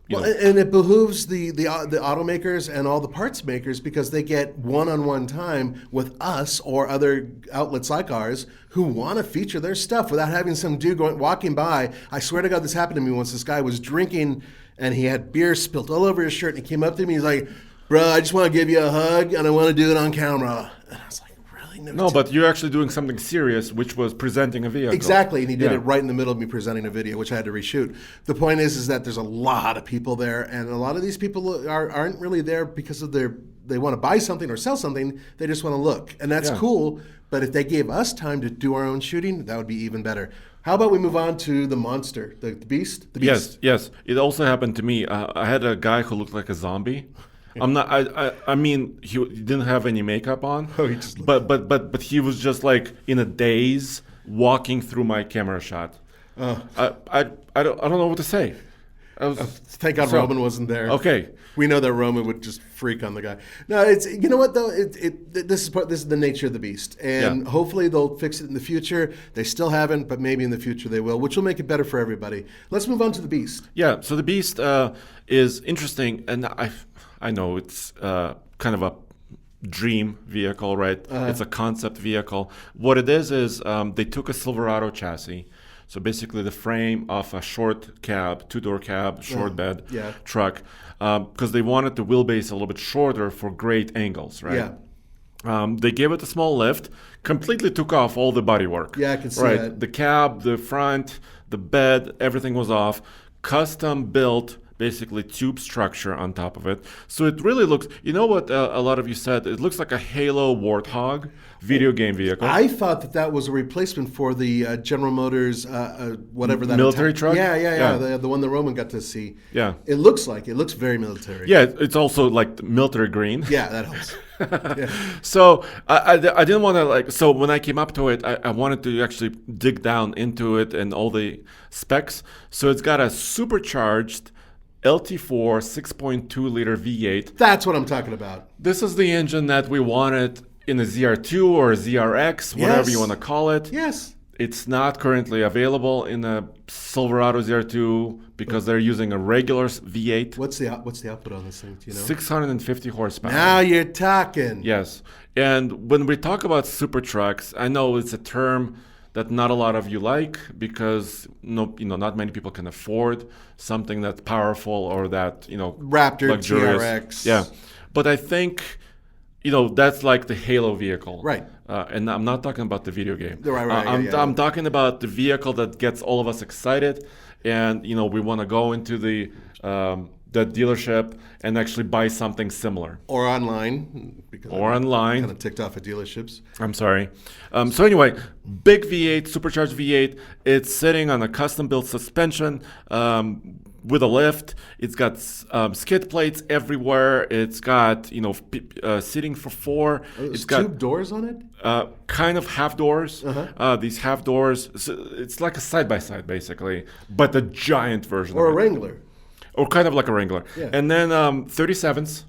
Well, and it behooves the automakers and all the parts makers because they get one-on-one time with us or other outlets like ours who want to feature their stuff without having some dude walking by. I swear to God, this happened to me once. This guy was drinking and he had beer spilled all over his shirt and he came up to me. He's like, bro, I just want to give you a hug and I want to do it on camera. And I was like, really? No, but you're actually doing something serious, which was presenting a vehicle. Exactly, and he did Yeah. it right in the middle of me presenting a video, which I had to reshoot. The point is that there's a lot of people there, and a lot of these people aren't really there because of they want to buy something or sell something. They just want to look, and that's Yeah. cool. But if they gave us time to do our own shooting, that would be even better. How about we move on to the monster, the beast? The beast. Yes. It also happened to me. I had a guy who looked like a zombie. I'm not. I mean, he didn't have any makeup on. Oh, he just but he was just like in a daze, walking through my camera shot. I don't know what to say. Thank God Roman wasn't there. Okay. We know that Roman would just freak on the guy. No, it's, you know what though, this is the nature of the beast, and hopefully they'll fix it in the future. They still haven't, but maybe in the future they will, which will make it better for everybody. Let's move on to the beast. Yeah. So the Beast is interesting, and I know it's kind of a dream vehicle, right? It's a concept vehicle. What it is they took a Silverado chassis. So basically the frame of a short cab, two-door cab, short bed truck, because they wanted the wheelbase a little bit shorter for great angles, right? Yeah. They gave it a small lift, completely took off all the bodywork. Yeah, I can see right? that. The cab, the front, the bed, everything was off. Custom built, basically tube structure on top of it. So it really looks, you know what a lot of you said? It looks like a Halo Warthog video game vehicle. I thought that was a replacement for the General Motors, whatever that Military truck? Yeah. The one that Roman got to see. Yeah. It looks very military. Yeah, it's also like military green. Yeah, that helps. Yeah. So I didn't want to so when I came up to it, I wanted to actually dig down into it and all the specs. So it's got a supercharged LT4 6.2 liter V8. That's what I'm talking about. This is the engine that we wanted in a ZR2 or a ZRX, whatever you want to call it. Yes. It's not currently available in a Silverado ZR2 because they're using a regular V8. What's the output on this thing? Do you know? 650 horsepower. Now you're talking. Yes. And when we talk about super trucks, I know it's a term that not a lot of you like because not many people can afford something that's powerful or that Raptor, luxurious. TRX. Yeah, but I think that's like the Halo vehicle, right? And I'm not talking about the video game. Right. I'm talking about the vehicle that gets all of us excited, and we want to go into the dealership and actually buy something similar. Or online. Online. Kind of ticked off at dealerships. I'm sorry. So anyway, big V8, supercharged V8. It's sitting on a custom-built suspension with a lift. It's got skid plates everywhere. It's got seating for four. It's got tube doors on it. Kind of half doors. These half doors. So it's like a side-by-side basically, but the giant version. Or of a Wrangler. Or kind of like a Wrangler. Yeah. And then 37s,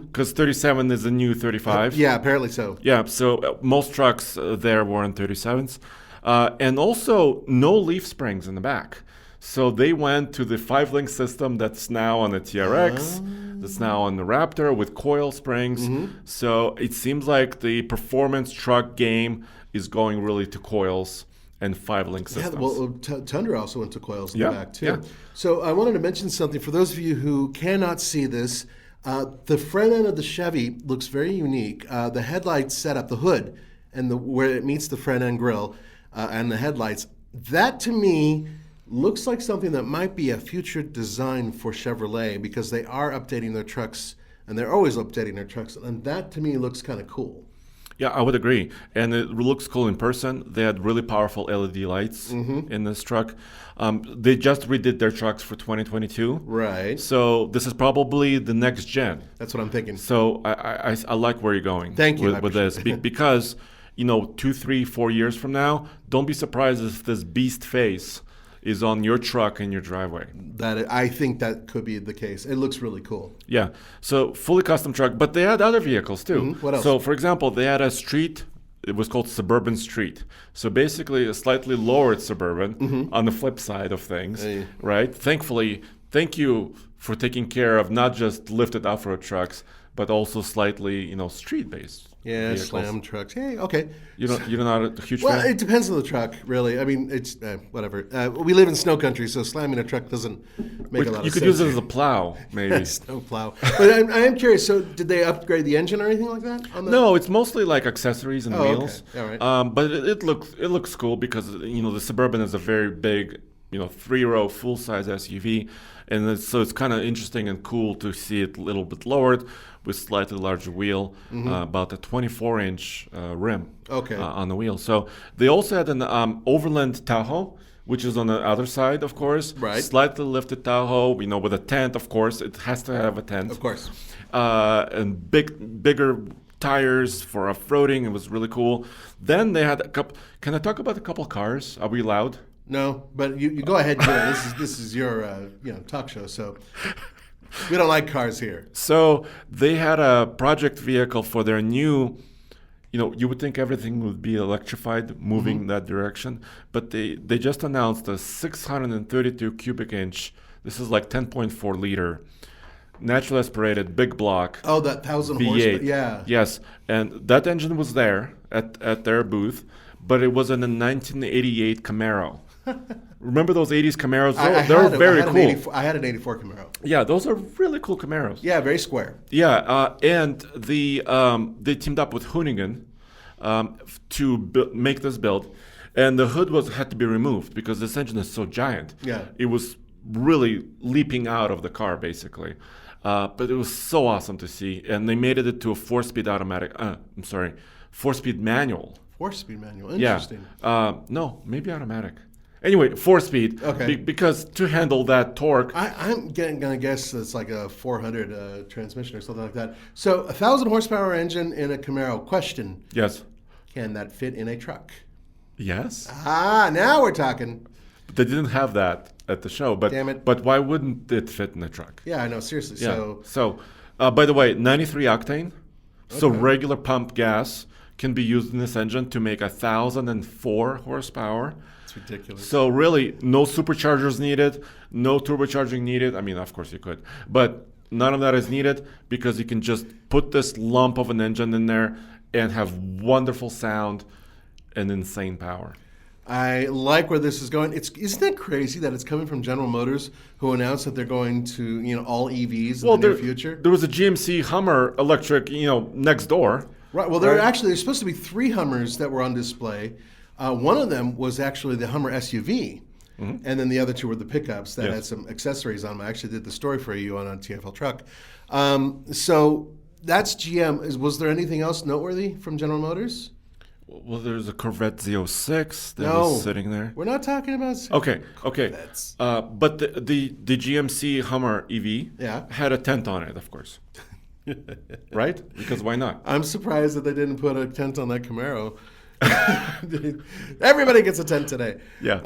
because 37 is the new 35. Yeah, apparently so. Yeah, so most trucks there were on 37s. And also no leaf springs in the back. So they went to the 5-link system that's now on the TRX, that's now on the Raptor with coil springs. So it seems like the performance truck game is going really to coils and 5-link systems. Yeah, well, Tundra also went to coils in the back too. Yeah. So I wanted to mention something for those of you who cannot see this. The front end of the Chevy looks very unique. The headlights setup, the hood, and where it meets the front end grille and the headlights. That to me looks like something that might be a future design for Chevrolet because they are updating their trucks and they're always updating their trucks. And that to me looks kind of cool. Yeah, I would agree. And it looks cool in person. They had really powerful LED lights in this truck. They just redid their trucks for 2022. Right. So this is probably the next gen. That's what I'm thinking. So I like where you're going. Thank you. With this. Because, 2, 3, 4 years from now, don't be surprised if this beast face is on your truck in your driveway. I think that could be the case. It looks really cool. Yeah. So fully custom truck, but they had other vehicles too. What else? So for example, they had a street. It was called Suburban Street. So basically a slightly lowered Suburban on the flip side of things, right? Thankfully, thank you for taking care of not just lifted off-road trucks, but also slightly, street-based. Yeah, vehicles. slam trucks. Hey, okay. You're not a huge Well, fan? it depends on the truck, really. I mean, it's whatever. We live in snow country, so slamming a truck doesn't make a lot of sense. You could use it as a plow, maybe. Snow plow. But I am curious. So, did they upgrade the engine or anything like that? No, it's mostly like accessories and wheels. Okay. All right. But it looks cool because the Suburban is a very big 3-row full-size SUV, and so it's kind of interesting and cool to see it a little bit lowered with slightly larger wheel, about a 24-inch rim on the wheel. So they also had an Overland Tahoe, which is on the other side, of course. Right. Slightly lifted Tahoe, with a tent, of course. It has to have a tent. Of course. And bigger tires for off-roading. It was really cool. Then they had a couple. Can I talk about a couple cars? Are we allowed? No, but you go ahead. This is your talk show, so we don't like cars here. So they had a project vehicle for their new. You would think everything would be electrified, moving that direction, but they just announced a 632 cubic inch. This is like 10.4 liter, naturally aspirated, big block. Oh, that 1,000 V8. horsepower. Yeah. Yes, and that engine was there at their booth, but it was in a 1988 Camaro. Remember those 80s Camaros? They were very cool. I had an 84 Camaro. Yeah, those are really cool Camaros. Yeah, very square. Yeah, and they teamed up with Hoonigan to make this build, and the hood had to be removed because this engine is so giant. Yeah. It was really leaping out of the car, basically. But it was so awesome to see, and they made it to a 4-speed automatic. 4-speed manual. 4-speed manual. Interesting. Yeah. No, maybe automatic. Anyway, 4-speed. Okay. Because to handle that torque. I'm going to guess it's like a 400 transmission or something like that. So 1,000 horsepower engine in a Camaro. Question. Yes. Can that fit in a truck? Yes. Now we're talking. They didn't have that at the show, but Damn it. But why wouldn't it fit in a truck? Yeah, I know. Seriously. Yeah. So, by the way, 93 octane. So regular pump gas can be used in this engine to make 1,004 horsepower. It's ridiculous. So really, no superchargers needed, no turbocharging needed. I mean, of course you could, but none of that is needed because you can just put this lump of an engine in there and have wonderful sound and insane power. I like where this is going. Isn't it crazy that it's coming from General Motors, who announced that they're going to all EVs in the near future? There was a GMC Hummer electric, next door. Right. Well, there's supposed to be 3 Hummers that were on display. One of them was actually the Hummer SUV, and then the other 2 were the pickups that had some accessories on them. I actually did the story for you on TFL Truck. So that's GM. Was there anything else noteworthy from General Motors? Well, there's a Corvette Z06 that was sitting there. We're not talking about Okay. Corvettes. But the GMC Hummer EV had a tent on it, of course. Right? Because why not? I'm surprised that they didn't put a tent on that Camaro. Everybody gets a tent today. Yeah.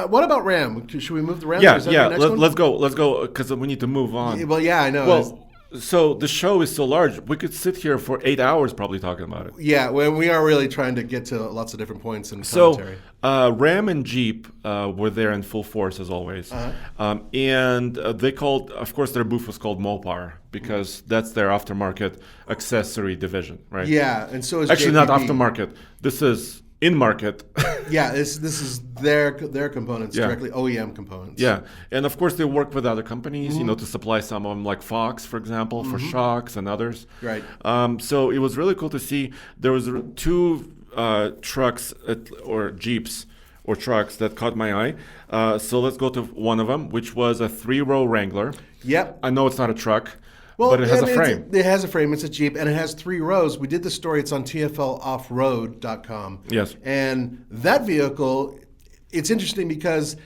What about Ram? Should we move the Ram? Yeah. Let's go because we need to move on. Well, yeah, I know. Well, so the show is so large, we could sit here for 8 hours probably talking about it. Yeah, well, we are really trying to get to lots of different points in commentary. So Ram and Jeep were there in full force as always. And they called, of course, their booth was called Mopar because that's their aftermarket accessory division, right? Yeah, and so is actually JPP. Not aftermarket. This is in market. Yeah, this is their components directly, OEM components. Yeah, and of course they work with other companies, to supply some of them, like Fox, for example, for shocks and others. Right. So it was really cool to see. There was 2 trucks or Jeeps or trucks that caught my eye. So let's go to one of them, which was a 3-row Wrangler. Yep. I know it's not a truck. But it has a frame. It has a frame. It's a Jeep, and it has 3 rows. We did the story. It's on TFLoffroad.com. Yes. And that vehicle, it's interesting because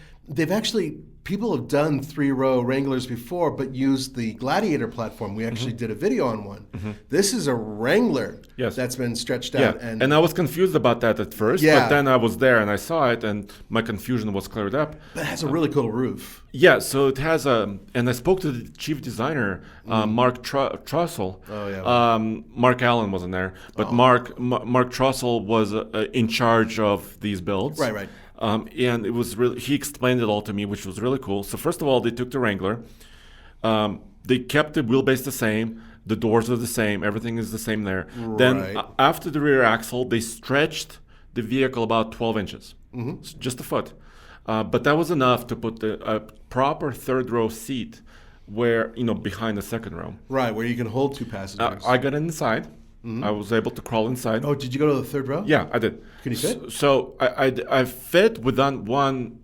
people have done 3-row Wranglers before, but used the Gladiator platform. We actually did a video on one. This is a Wrangler that's been stretched out. Yeah. And I was confused about that at first, but then I was there and I saw it, and my confusion was cleared up. But it has a really cool roof. Yeah, so it has and I spoke to the chief designer, Mark Trussell. Oh, yeah. Mark Allen wasn't there, but Mark Trussell was in charge of these builds. Right. And it was he explained it all to me, which was really cool. So first of all, they took the Wrangler. They kept the wheelbase the same. The doors are the same. Everything is the same there. Right. Then after the rear axle, they stretched the vehicle about 12 inches, just a foot. But that was enough to put a proper third row seat where, behind the second row. Right, where you can hold two passengers. I got inside. I was able to crawl inside. Oh, did you go to the third row? Yeah, I did. Can you fit? So I fit with one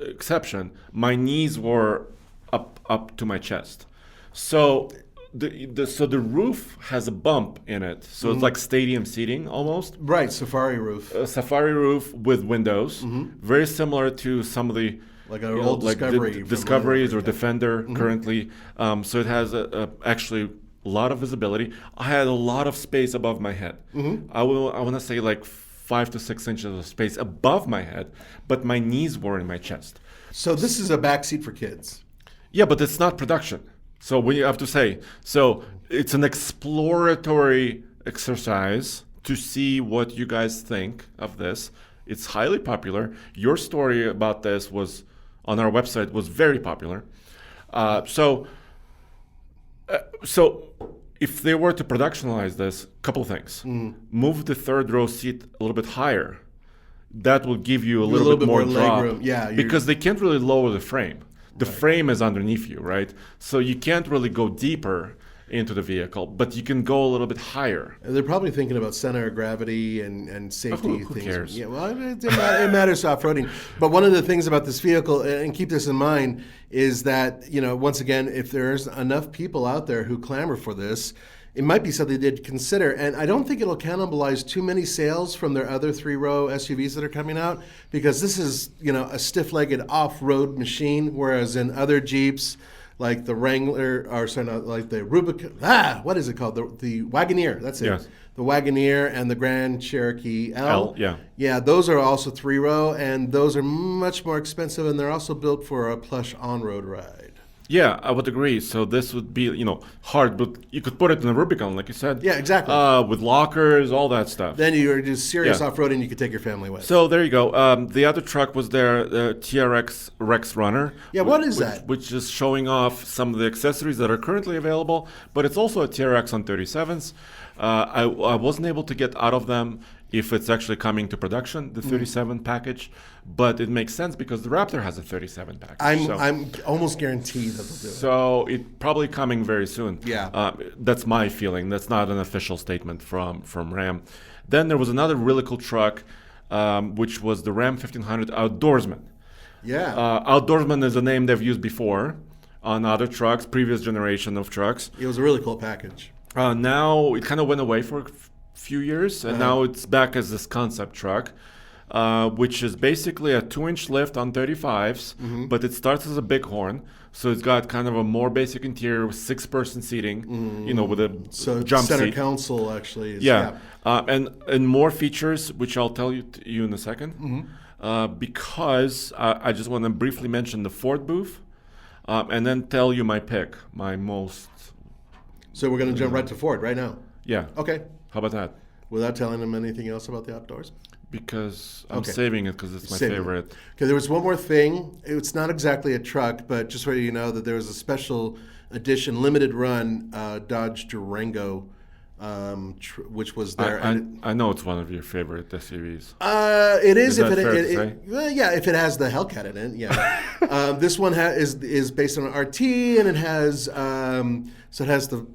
exception. My knees were up to my chest. So the roof has a bump in it. So it's like stadium seating almost. Right, safari roof. A safari roof with windows, very similar to some of the Like an old Discovery. Discoveries or Defender currently. So it has actually a lot of visibility. I had a lot of space above my head. I want to say like 5 to 6 inches of space above my head, but my knees were in my chest. So this is a back seat for kids. Yeah, but it's not production. So we have to say, so it's an exploratory exercise to see what you guys think of this. It's highly popular. Your story about this was on our website was very popular. So if they were to productionalize this, couple of things. Move the third row seat a little bit higher. That will give you a little bit more drop. leg room. Yeah, because they can't really lower the frame. The frame is underneath you, right? So you can't really go deeper into the vehicle, but you can go a little bit higher. They're probably thinking about center of gravity and safety Who things. cares? Yeah, well, it matters off-roading. But one of the things about this vehicle, and keep this in mind, is that, once again, if there's enough people out there who clamor for this, it might be something they'd consider. And I don't think it'll cannibalize too many sales from their other three-row SUVs that are coming out, because this is, a stiff-legged off-road machine, whereas in other Jeeps, like the Wrangler, or sorry, not like the Rubicon. What is it called? The Wagoneer. That's it. Yes. The Wagoneer and the Grand Cherokee L. Yeah. Yeah, those are also three-row, and those are much more expensive, and they're also built for a plush on-road ride. Yeah, I would agree. So this would be, hard, but you could put it in a Rubicon, like you said. Yeah, exactly. With lockers, all that stuff. Then you're just serious Yeah. off-roading you could take your family with. So there you go. The other truck was there, the TRX Rex Runner. Yeah, what is that? Which is showing off some of the accessories that are currently available, but it's also a TRX on 37s. I wasn't able to get out of them if it's actually coming to production, the 37 package, but it makes sense because the Raptor has a 37 package. I'm almost guaranteed that they'll do it. So it's probably coming very soon. Yeah. That's my feeling. That's not an official statement from Ram. Then there was another really cool truck, which was the Ram 1500 Outdoorsman. Yeah. Outdoorsman is a name they've used before on other trucks, previous generation of trucks. It was a really cool package. Now it kind of went away for a few years, and now it's back as this concept truck, which is basically a 2-inch lift on 35s, but it starts as a bighorn. So it's got kind of a more basic interior with 6-person seating, with a jump center seat. console actually is, And more features, which I'll tell you in a second, because I just want to briefly mention the Ford booth, and then tell you my pick, my most. So we're going to jump right to Ford right now. Yeah. Okay. How about that? Without telling them anything else about the outdoors? Because I'm saving it because it's my favorite. Okay, there was one more thing. It's not exactly a truck, but just so you know that there was a special edition, limited run Dodge Durango, which was there. I know it's one of your favorite SUVs. It is that if fair to say? well, yeah, if it has the Hellcat in it, yeah. This one is based on an RT, and it has so it has the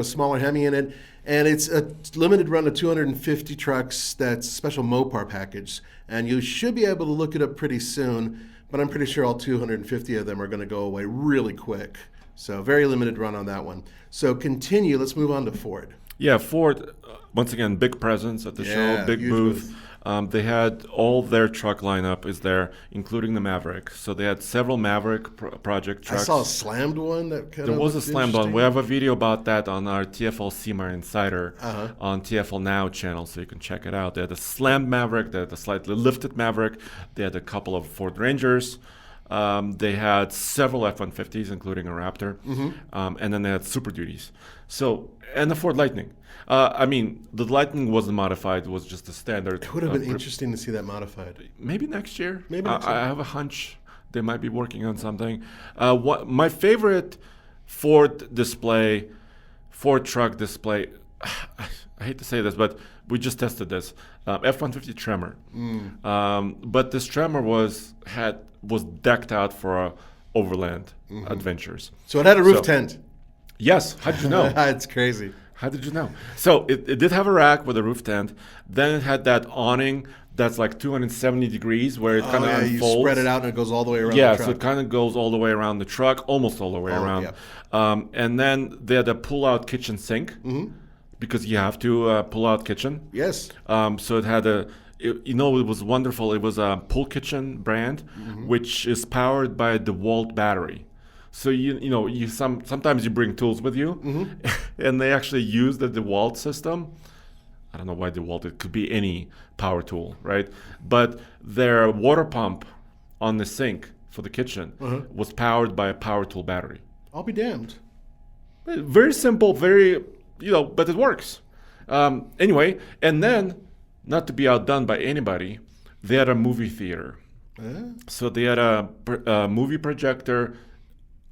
smaller Hemi in it. And it's a limited run of 250 trucks. That's a special Mopar package. And you should be able to look it up pretty soon. But I'm pretty sure all 250 of them are going to go away really quick. So very limited run on that one. So continue. Let's move on to Ford. Yeah, Ford, once again, big presence at the show, big booth. They had all their truck lineup is there, including the Maverick. So they had several Maverick project trucks. I saw a slammed one that There was a slammed one. We have a video about that on our TFL SEMA Insider on TFL Now channel, so you can check it out. They had a slammed Maverick. They had a slightly lifted Maverick. They had a couple of Ford Rangers. They had several F-150s, including a Raptor. And then they had Super Duties. So, and the Ford Lightning. The Lightning wasn't modified. It was just a standard. It would have been interesting to see that modified. Maybe next year. Maybe next year. I have a hunch they might be working on something. My favorite Ford truck display, I I hate to say this, but we just tested this F-150 Tremor. But this Tremor was decked out for overland adventures. So it had a roof tent. Yes. How did you know? It's crazy. How did you know? So it did have a rack with a roof tent. Then it had that awning that's like 270 degrees where it kind of unfolds. You spread it out and it goes all the way around the truck. Yeah, so it kind of goes all the way around the truck, almost all the way around. Yeah. And then they had a pull-out kitchen sink because you have to pull out kitchen. Yes. So it had it was wonderful. It was a Pull Kitchen brand, which is powered by a DeWalt battery. So sometimes you bring tools with you, and they actually use the DeWalt system. I don't know why DeWalt. It could be any power tool, right? But their water pump on the sink for the kitchen was powered by a power tool battery. I'll be damned. Very simple, but it works. Anyway, and then, not to be outdone by anybody, they had a movie theater. So they had a movie projector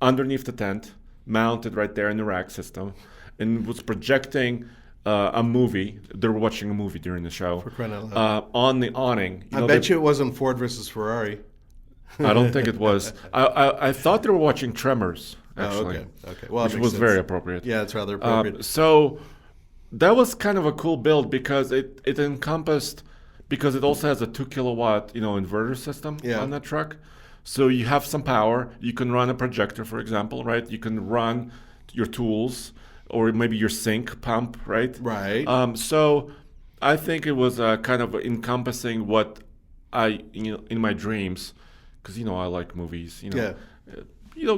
underneath the tent, mounted right there in the rack system, and was projecting a movie. They were watching a movie during the show. For crying out loud. On the awning. I bet you it wasn't Ford versus Ferrari. I don't think it was. I thought they were watching Tremors, actually. Oh, okay. Well, which was very appropriate. Yeah, it's rather appropriate. So that was kind of a cool build because it encompassed, because it also has a 2 kilowatt inverter system on that truck. So you have some power. You can run a projector, for example, right? You can run your tools or maybe your sink pump, right? Right. So I think it was kind of encompassing what I, in my dreams, because I like movies.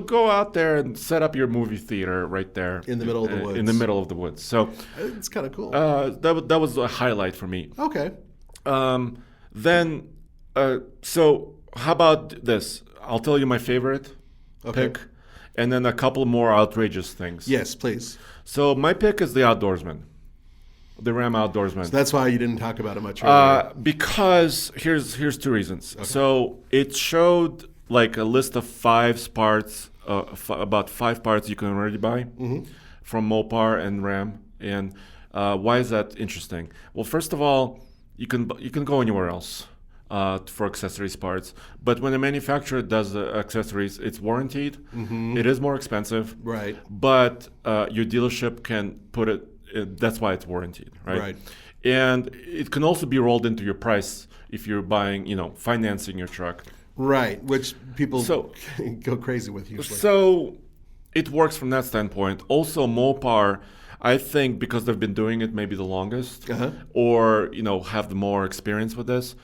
Go out there and set up your movie theater right there in the middle of the woods. In the middle of the woods. So it's kind of cool. That was a highlight for me. Okay. So how about this? I'll tell you my favorite pick, and then a couple more outrageous things. Yes, please. So my pick is the Outdoorsman, the Ram Outdoorsman. So that's why you didn't talk about it much earlier. Because here's two reasons. Okay. So it showed like a list of 5 parts, about 5 parts you can already buy from Mopar and Ram. And why is that interesting? Well, first of all, you can go anywhere else for accessories parts, but when a manufacturer does the accessories, it's warranted. It is more expensive, right? But your dealership can put it. That's why it's warranted, right? Right. And it can also be rolled into your price if you're buying, financing your truck. Right, which people go crazy with usually. So it works from that standpoint. Also, Mopar, I think because they've been doing it maybe the longest, or have the more experience with this.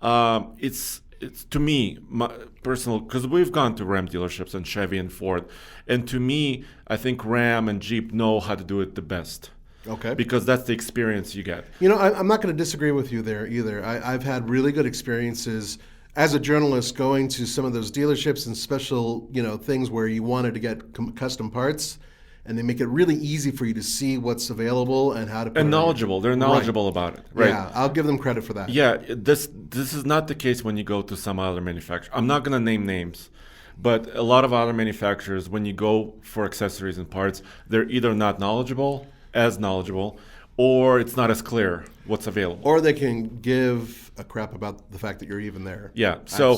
It's to me, my personal, because we've gone to Ram dealerships and Chevy and Ford, and to me, I think Ram and Jeep know how to do it the best. Okay. Because that's the experience you get. I'm not going to disagree with you there either. I've had really good experiences as a journalist going to some of those dealerships and special, things where you wanted to get custom parts, and they make it really easy for you to see what's available and how to put and knowledgeable. They're knowledgeable about it, right? Yeah, I'll give them credit for that. Yeah, this is not the case when you go to some other manufacturer. I'm not going to name names, but a lot of other manufacturers, when you go for accessories and parts, they're either not as knowledgeable, or it's not as clear what's available. Or they can give a crap about the fact that you're even there. Yeah, so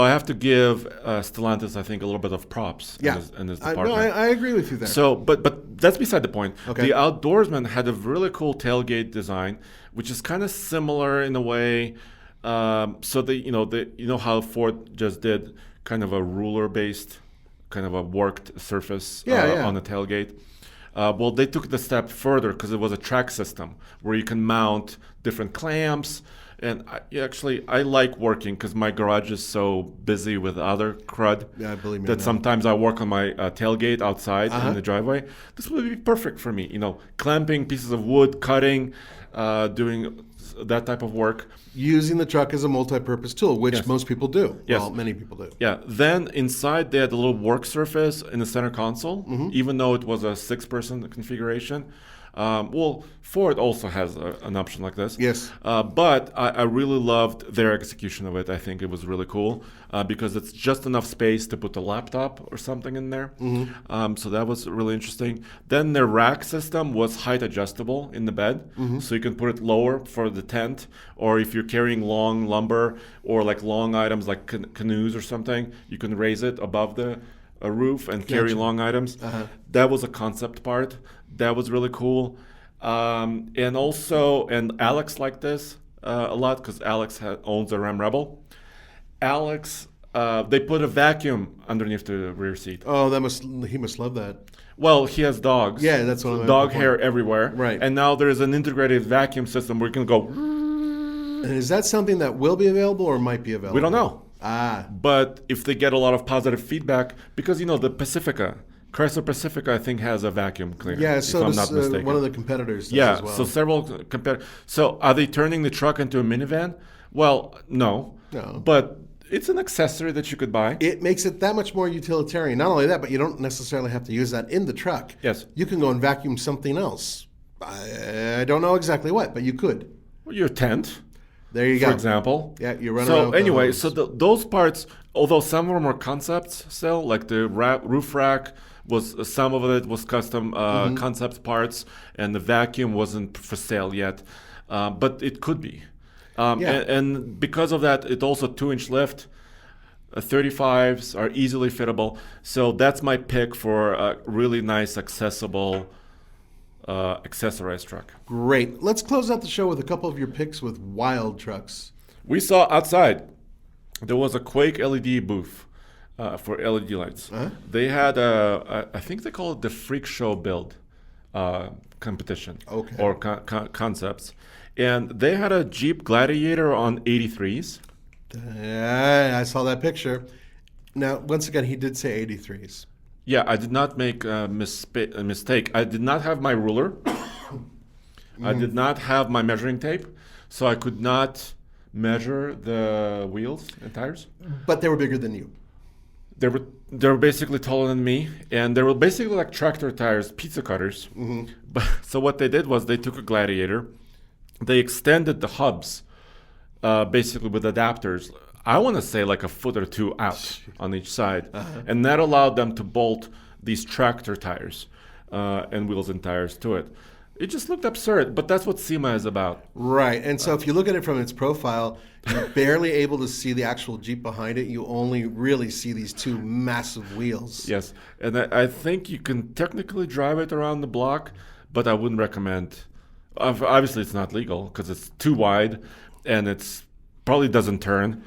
I have to give Stellantis, I think, a little bit of props in this department. I agree with you there. So, but that's beside the point. Okay. The Outdoorsman had a really cool tailgate design, which is kind of similar in a way. So how Ford just did kind of a ruler-based, kind of a worked surface on the tailgate. Well, they took the step further because it was a track system where you can mount different clamps. And I like working because my garage is so busy with other crud that sometimes I work on my tailgate outside in the driveway. This would be perfect for me, clamping pieces of wood, cutting, doing that type of work. Using the truck as a multi-purpose tool, which most people do. Yes. Well, many people do. Yeah. Then inside they had a little work surface in the center console, even though it was a 6-person configuration. Well, Ford also has an option like this. Yes. But I really loved their execution of it. I think it was really cool because it's just enough space to put a laptop or something in there. So that was really interesting. Then their rack system was height adjustable in the bed. So you can put it lower for the tent, or if you're carrying long lumber or like long items like canoes or something, you can raise it above the roof and carry long items. That was a concept part. That was really cool. And Alex liked this a lot because Alex owns a Ram Rebel. Alex, they put a vacuum underneath the rear seat. Oh, he must love that. Well, he has dogs. Yeah, that's what I'm dog hair everywhere. Right. And now there's an integrated vacuum system where you can go. And is that something that will be available or might be available? We don't know. Ah. But if they get a lot of positive feedback, because the Chrysler Pacifica, I think, has a vacuum cleaner. Yeah, so if I'm does not mistaken. one of the competitors does Yeah, as well. so several competitors. So are they turning the truck into a minivan? Well, no. No. But it's an accessory that you could buy. It makes it that much more utilitarian. Not only that, but you don't necessarily have to use that in the truck. Yes. You can go and vacuum something else. I don't know exactly what, but you could. Well, your tent. There you go. For example. Yeah, you run around. So with the anyway, hose. those parts, although some of them were concepts still, like the roof rack some of it was custom concept parts, and the vacuum wasn't for sale yet, but it could be. And because of that, it also 2-inch lift. 35s are easily fittable. So that's my pick for a really nice, accessible, accessorized truck. Great. Let's close out the show with a couple of your picks with wild trucks. We saw outside, there was a Quake LED booth for LED lights. They had I think they call it the Freak Show build competition or concepts. And they had a Jeep Gladiator on 83s. I saw that picture. Now, once again, he did say 83s. Yeah, I did not make a mistake. I did not have my ruler. I did not have my measuring tape, so I could not measure the wheels and tires. But they were bigger than you. They were basically taller than me, and they were basically like tractor tires, pizza cutters. But so what they did was they took a Gladiator, they extended the hubs, basically with adapters. I want to say like a foot or two out on each side, and that allowed them to bolt these tractor tires and wheels and tires to it. It just looked absurd, but that's what SEMA is about. Right, and so if you look at it from its profile, you're barely able to see the actual Jeep behind it. You only really see these two massive wheels. Yes, and I think you can technically drive it around the block, but I wouldn't recommend. Obviously, it's not legal because it's too wide, and it's probably doesn't turn.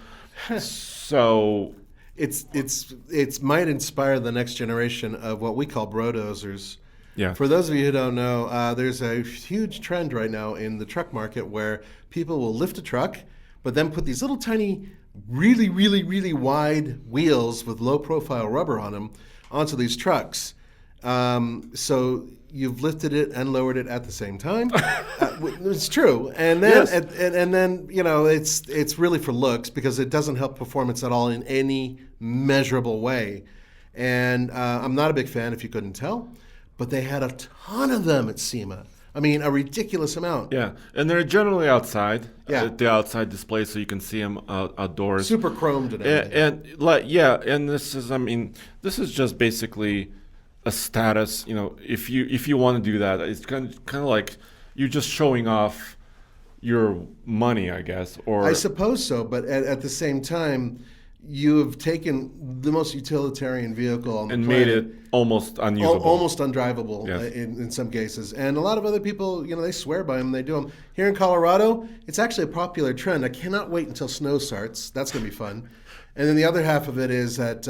So it's might inspire the next generation of what we call brodozers. Yeah. For those of you who don't know, there's a huge trend right now in the truck market where people will lift a truck, but then put these little tiny, really, really, really wide wheels with low-profile rubber on them onto these trucks. So you've lifted it and lowered it at the same time. It's true, and then Yes. and then it's really for looks because it doesn't help performance at all in any measurable way. And I'm not a big fan, if you couldn't tell. But they had a ton of them at SEMA. I mean, a ridiculous amount. yeah, and they're generally outside. Yeah. The outside display, so you can see them outdoors. Super chromed and everything. And this is just basically a status. If you want to do that, it's kind of like you're just showing off your money, I guess. Or I suppose so, but at the same time, you have taken the most utilitarian vehicle on the and planet. made it almost unusable. Almost undrivable Yes. in some cases. And a lot of other people, they swear by them, they do them. Here in Colorado, it's actually a popular trend. I cannot wait until snow starts. That's going to be fun. And then the other half of it is that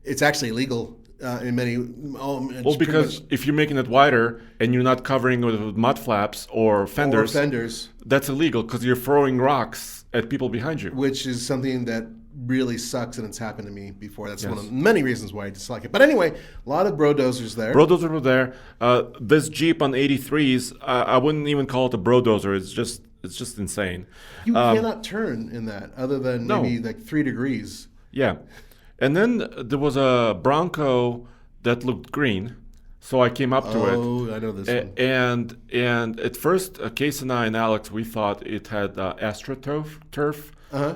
it's actually illegal in many... Well, because if you're making it wider and you're not covering it with mud flaps or fenders, that's illegal because you're throwing rocks at people behind you. Which is something that really sucks, and it's happened to me before. That's one of many reasons why I dislike it. But anyway, a lot of brodozers there. Brodozers were there. This Jeep on 83s, I wouldn't even call it a brodozer. It's just insane. You cannot turn in that other than maybe like 3 degrees. Yeah. And then there was a Bronco that looked green. So I came up to it. Oh, I know this one. And at first, Case and I and Alex, we thought it had AstroTurf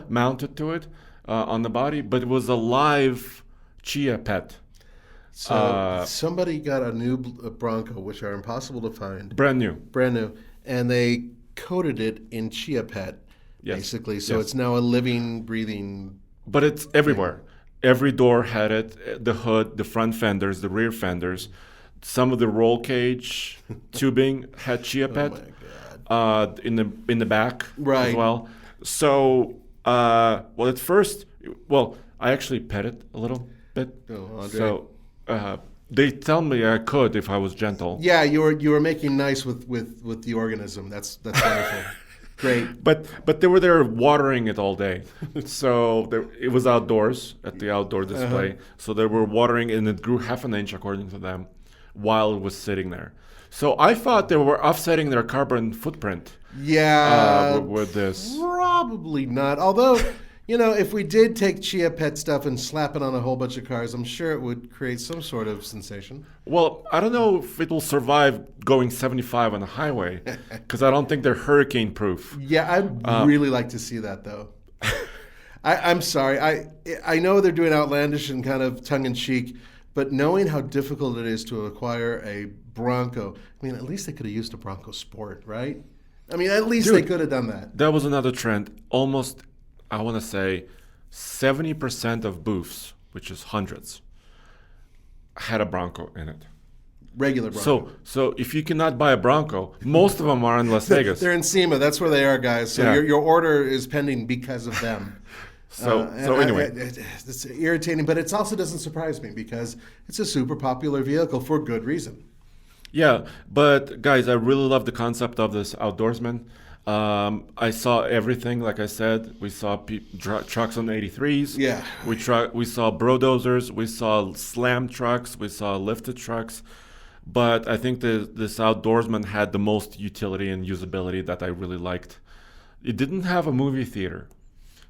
mounted to it on the body, but it was a live chia pet. So somebody got a new Bronco, which are impossible to find. Brand new. Brand new. And they coated it in chia pet, basically. So it's now a living, breathing... But it's everywhere. Every door had it, the hood, the front fenders, the rear fenders. Some of the roll cage tubing had chia pet in the back as well. So, at first, I actually pet it a little bit. Oh, Andre. So they tell me I could if I was gentle. Yeah, you were making nice with the organism. That's wonderful. Great. But they were there watering it all day. So it was outdoors at the outdoor display. So they were watering, and it grew half an inch according to them while it was sitting there. So I thought they were offsetting their carbon footprint. Yeah. With this. Probably not. Although, if we did take chia pet stuff and slap it on a whole bunch of cars, I'm sure it would create some sort of sensation. Well, I don't know if it will survive going 75 on the highway, because I don't think they're hurricane proof. Yeah, I'd really like to see that, though. I'm sorry. I know they're doing outlandish and kind of tongue-in-cheek, but knowing how difficult it is to acquire a Bronco, at least they could have used a Bronco Sport, right? At least they could have done that. That was another trend. Almost, I want to say, 70% of booths, which is hundreds, had a Bronco in it. Regular Bronco. So if you cannot buy a Bronco, most of them are in Las Vegas. They're in SEMA. That's where they are, guys. So your order is pending because of them. So anyway. It's irritating, but it also doesn't surprise me because it's a super popular vehicle for good reason. Yeah, but guys, I really love the concept of this outdoorsman. I saw everything, like I said. We saw trucks on 83s. Yeah. We saw bulldozers. We saw slam trucks. We saw lifted trucks. But I think this outdoorsman had the most utility and usability that I really liked. It didn't have a movie theater.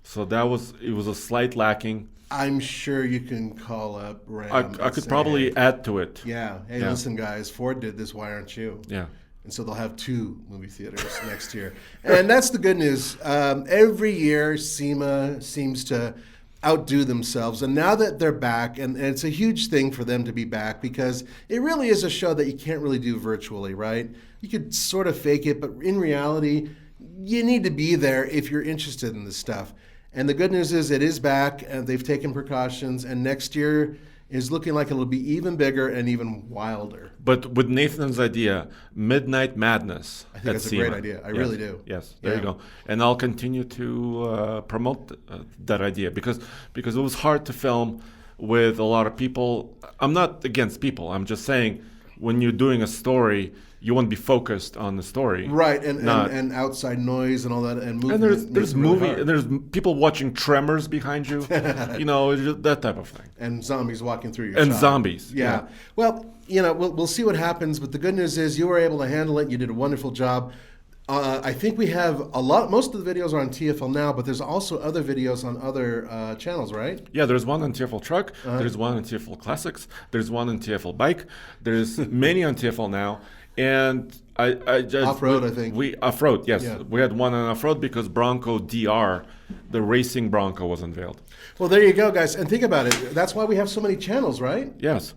So it was a slight lacking. I'm sure you can call up Ram. I could probably add to it. Yeah. Hey, listen, guys, Ford did this. Why aren't you? Yeah. And so they'll have 2 movie theaters next year. And that's the good news. Every year, SEMA seems to outdo themselves. And now that they're back, and it's a huge thing for them to be back because it really is a show that you can't really do virtually, right? You could sort of fake it, but in reality, you need to be there if you're interested in this stuff. And the good news is it is back, and they've taken precautions, and next year is looking like it'll be even bigger and even wilder. But with Nathan's idea, Midnight Madness. I think that's a great idea. I really do. Yes, there you go. And I'll continue to promote that idea because it was hard to film with a lot of people. I'm not against people. I'm just saying when you're doing a story, you want to be focused on the story, right? And outside noise and all that, and movement. And there's people watching Tremors behind you, that type of thing. And zombies walking through your and shop. Zombies. Yeah. Well, we'll see what happens. But the good news is you were able to handle it. You did a wonderful job. I think we have most of the videos are on TFL now, but there's also other videos on other channels, right? Yeah, there's one on TFL Truck, there's one on TFL Classics, there's one on TFL Bike, there's many on TFL now. And I just off-road, I think. Off-road, yes. Yeah. We had one on off-road because Bronco DR, the racing Bronco, was unveiled. Well, there you go, guys. And think about it. That's why we have so many channels, right? Yes.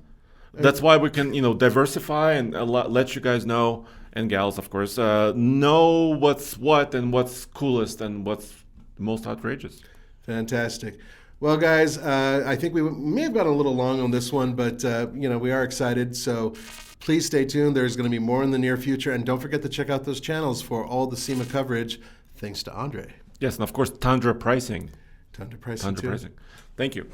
That's why we can, diversify and let you guys know, and gals, of course, know what's what and what's coolest and what's most outrageous. Fantastic. Well, guys, I think we may have gone a little long on this one, but, we are excited. So please stay tuned. There's going to be more in the near future. And don't forget to check out those channels for all the SEMA coverage, thanks to Andre. Yes, and of course, Tundra pricing. Tundra pricing. Thank you.